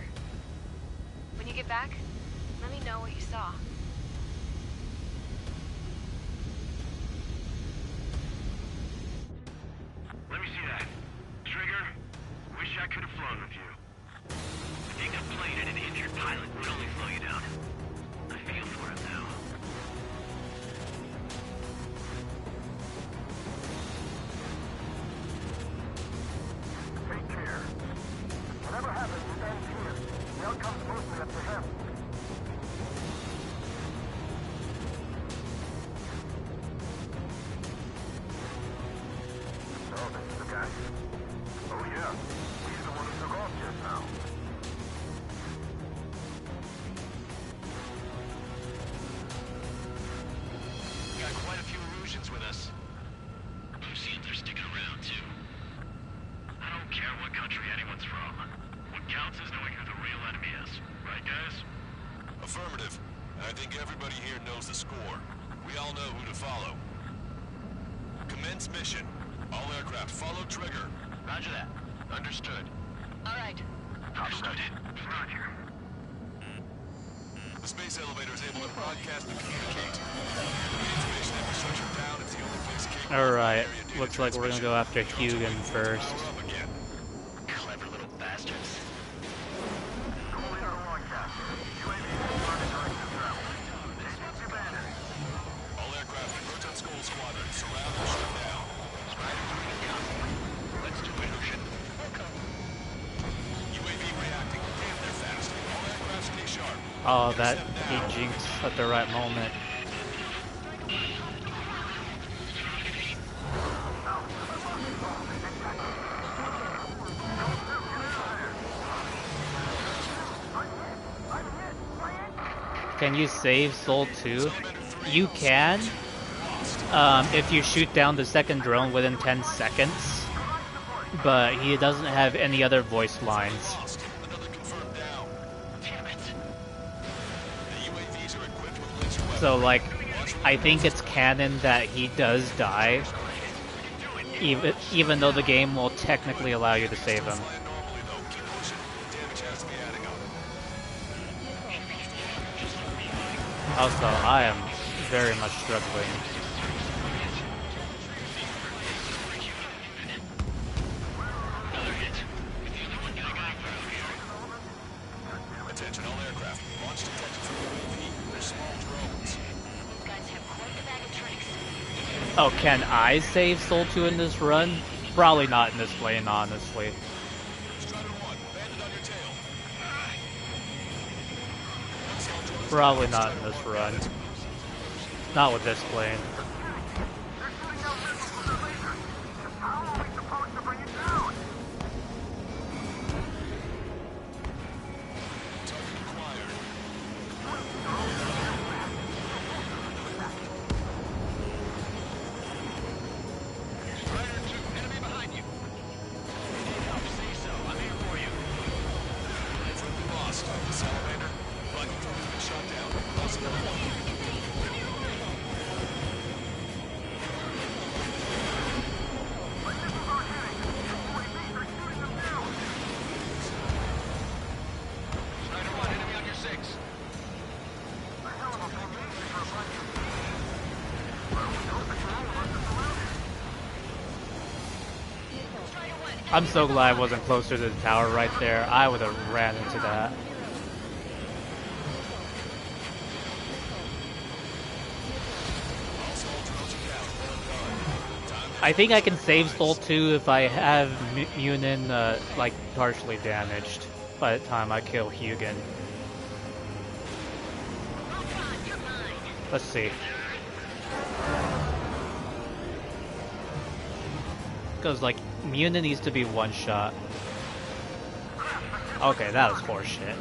When you get back, let me know what you saw. Let me see that. Trigger, wish I could have flown with you. Being a plane and an injured pilot would only slow you down. I feel for him now. Take care. Whatever happens, it ends here. The outcome's mostly up to him. So, this is the guy. Oh yeah, he's the one who took off just now. Got quite a few Erusians with us. Lucians are sticking around, too. I don't care what country anyone's from. What counts is knowing who the real enemy is. Right, guys? Affirmative. I think everybody here knows the score. We all know who to follow. Commence mission. All aircraft follow trigger. Roger that. Understood. All right. Understood. Roger. The space elevator is able to broadcast and communicate. The information infrastructure down. It's the only place capable. Alright, looks like we're gonna go after Hugan first. Clever little bastards. Calling our broadcast. UAV responding direction travel. Sequence abandoned. All aircraft in Proton Skull Squadron surround and shut down. Riders are in copy. Let's do it, Ocean. UAV reacting. Damn, they're fast. All aircraft stay sharp. Oh, that he jinxed at the right moment. Can you save Soul 2? You can, if you shoot down the second drone within 10 seconds, but he doesn't have any other voice lines. So, like, I think it's canon that he does die, even though the game will technically allow you to save him. Also, I am very much struggling. Attention all aircraft. Launch detected from UAV. They're small drones. These guys have quite the bag of tricks. Oh, can I save Soul 2 in this run? Probably not in this plane, honestly. Probably not in this run. Not with this plane. I'm so glad I wasn't closer to the tower right there. I would have ran into that. I think I can save Soul 2 if I have Munin, like, partially damaged by the time I kill Hugin. Let's see. Because, like, Munin needs to be one shot. Okay, that was horseshit.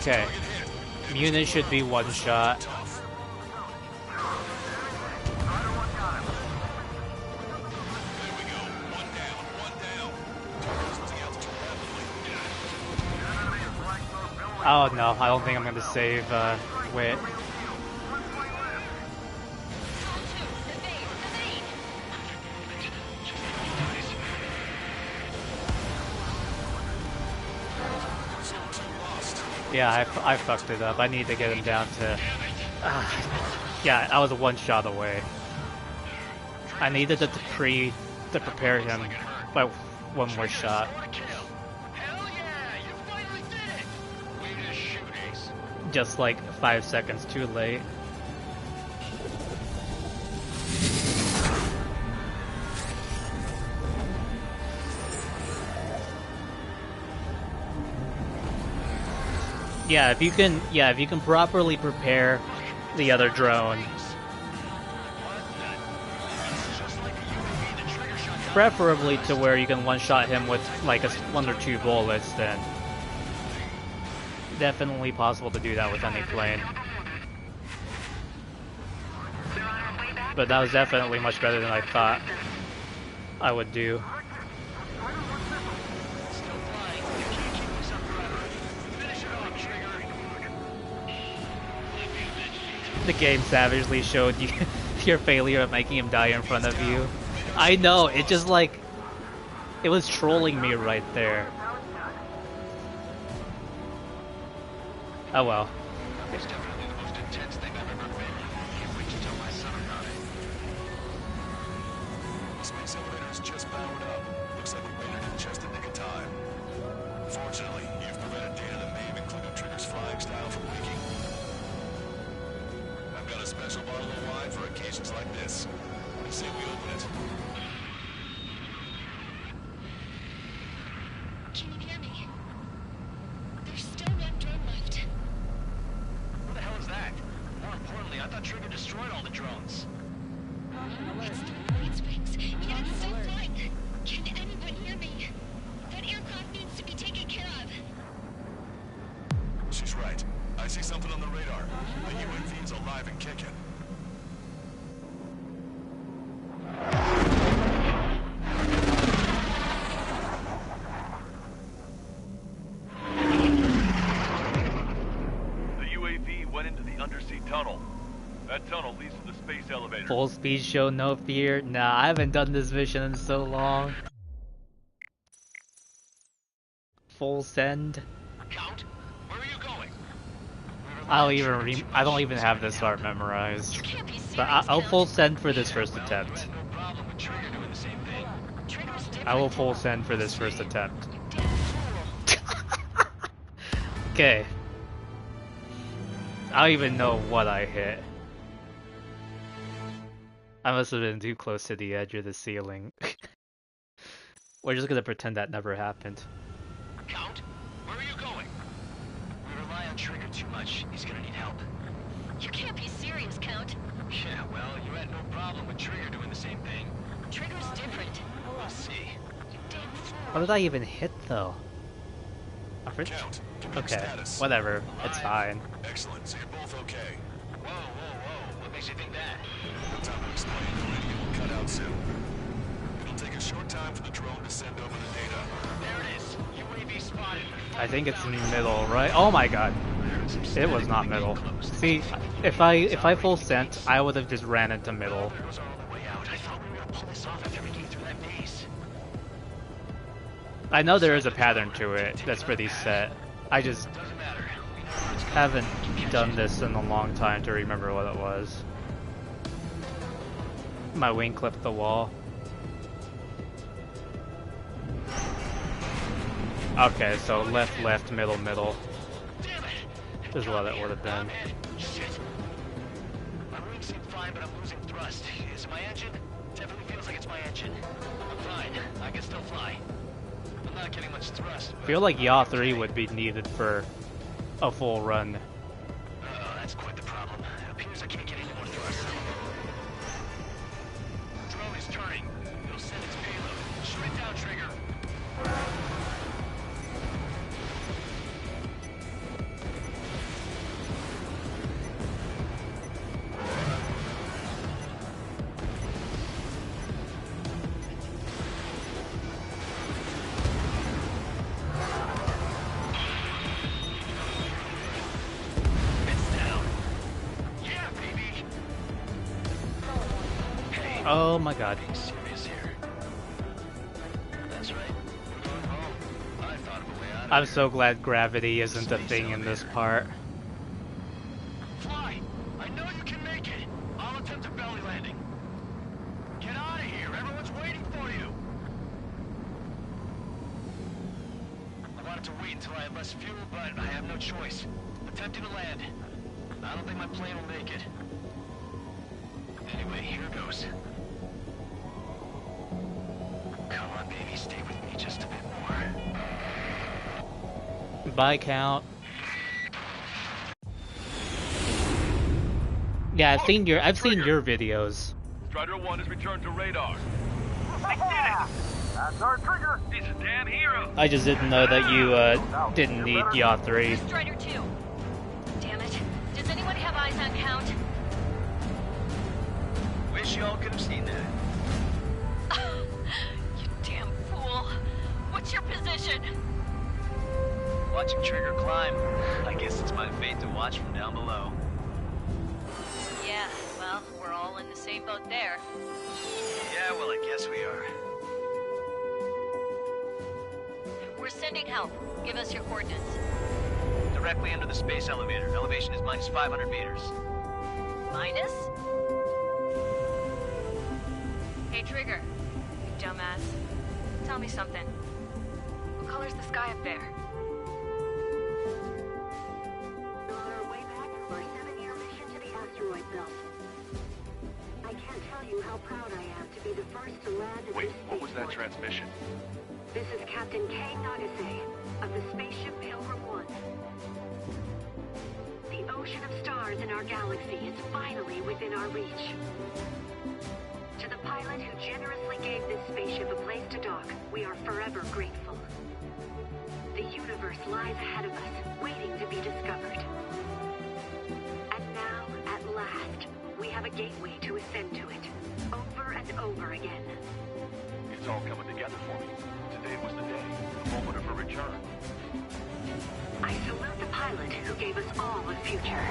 Okay. Munin should be one shot. Oh no, I don't think I'm gonna save Wit. Yeah, I fucked it up. I need to get him down to... yeah, I was one shot away. I needed to prepare him by one more shot. Just like 5 seconds too late. Yeah, if you can properly prepare the other drone. Preferably to where you can one-shot him with like one or two bullets, then definitely possible to do that with any plane. But that was definitely much better than I thought I would do. The game savagely showed you your failure at making him die in front of you. I know, it just like... it was trolling me right there. Oh well. It's definitely the most intense thing I've ever been. Can't wait to tell my son about it. Space elevator's just powered up. Looks like we made it in just the nick of time. Fortunately, you've prevented data that may have included Trigger's flying style from leaking. I've got a special bottle of wine for occasions like this. What do you say we open it? Can you hear me? There's still one drone left. What the hell is that? More importantly, I thought Trigger destroyed all the drones. It's the Blades wings, yet it's still flying. Can anyone hear me? That aircraft needs to be taken care of. She's right. I see something on the radar. The UAV is alive and kicking. The UAV went into the undersea tunnel. That tunnel leads to the space elevator. Full speed show no fear. Nah, I haven't done this mission in so long. Full send. Count, where are you going? I don't even have this part memorized. But I'll full send for this first attempt. I will full send for this first attempt. Okay. I don't even know what I hit. I must have been too close to the edge of the ceiling. We're just gonna pretend that never happened. Count, where are you going? We rely on Trigger too much. He's gonna need help. You can't be serious, Count. Yeah, well, you had no problem with Trigger doing the same thing. Trigger's different. We'll see. You damn fool. What did I even hit though? Count, Okay, status. whatever. It's fine. Excellent, so you're both okay. Whoa, whoa, whoa. What makes you think that? No time to explain. The radio will cut out soon. It'll take a short time for the drone to send over the data. There it is. UAV spotted. I think it's in the middle, right? Oh my god. It was not middle. See, if I full sent, I would have just ran into middle. I know there is a pattern to it that's pretty set. I just haven't done this in a long time to remember what it was. My wing clipped the wall. Okay, so left, left, middle, middle. Is what it would have been. Shit. My wings seem fine, but I'm losing thrust. Is it my engine? Definitely feels like it's my engine. I'm fine. I can still fly. I'm not getting much thrust. I feel like Yaw 3 would be needed for a full run. That's quite the problem. It appears I can't get any more thrust. Drone is turning. It'll send its payload. Shoot it down, Trigger. Oh my god. I'm so glad gravity isn't a thing in this part. Fly! I know you can make it! I'll attempt a belly landing. Get out of here! Everyone's waiting for you! I wanted to wait until I had less fuel, but I have no choice. Attempting to land. I don't think my plane will make it. Anyway, here goes. Come on, baby, stay with me just a bit more. Bye, Count. Yeah, I've seen your videos. Strider 1 has returned to radar. I did it! That's our Trigger! He's a damn hero! I just didn't know that you didn't need Yaw 3. Strider 2. Damn it. Does anyone have eyes on Count? Wish y'all could have seen that. You damn fool. What's your position? Watching Trigger climb. I guess it's my fate to watch from down below. Yeah, well, we're all in the same boat there. Yeah, well, I guess we are. We're sending help. Give us your coordinates. Directly under the space elevator. Elevation is minus 500 meters. Minus? Hey, Trigger. You dumbass. Tell me something. What color's the sky up there? On our way back from our 7-year mission to the asteroid belt. I can't tell you how proud I am to be the first to land at Wait, this what was that spaceport. transmission? This is Captain Kay Nagase of the spaceship Pilgrim 1. The ocean of stars in our galaxy is finally within our reach. To the pilot who generously gave this spaceship a place to dock, we are forever grateful. The universe lies ahead of us, waiting to be discovered. And now, at last, we have a gateway to ascend to it, over and over again. It's all coming together for me. Today was the day, the moment of her return. I salute the pilot who gave us all a future.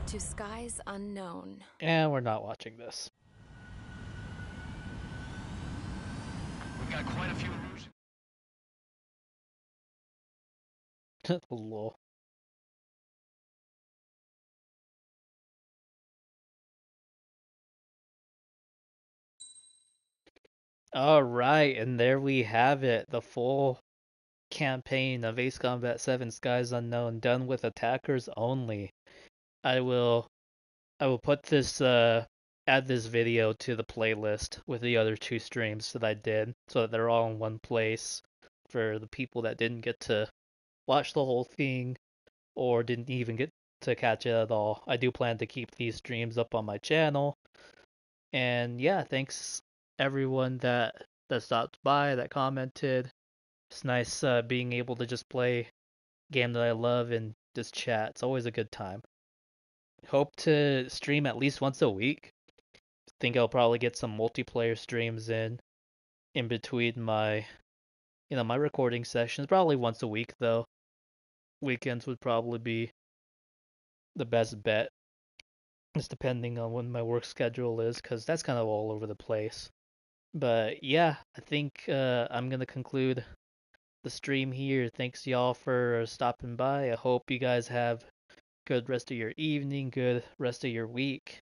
To skies unknown. And we're not watching this. We've got quite a few routes. Lol. Alright, and there we have it. The full campaign of Ace Combat 7 Skies Unknown done with attackers only. I will put this add this video to the playlist with the other two streams that I did so that they're all in one place for the people that didn't get to watch the whole thing or didn't even get to catch it at all. I do plan to keep these streams up on my channel. And yeah, thanks everyone that that stopped by, that commented. It's nice being able to just play a game that I love and just chat. It's always a good time. Hope to stream at least once a week. Think I'll probably get some multiplayer streams in between my my recording sessions. Probably once a week though. Weekends would probably be the best bet. Just depending on when my work schedule is, because that's kind of all over the place. But yeah, I think I'm gonna conclude the stream here. Thanks y'all for stopping by. I hope you guys have good rest of your evening, good rest of your week,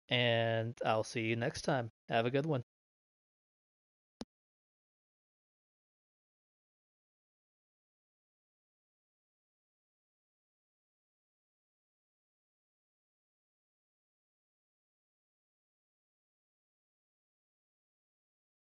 and I'll see you next time. Have a good one.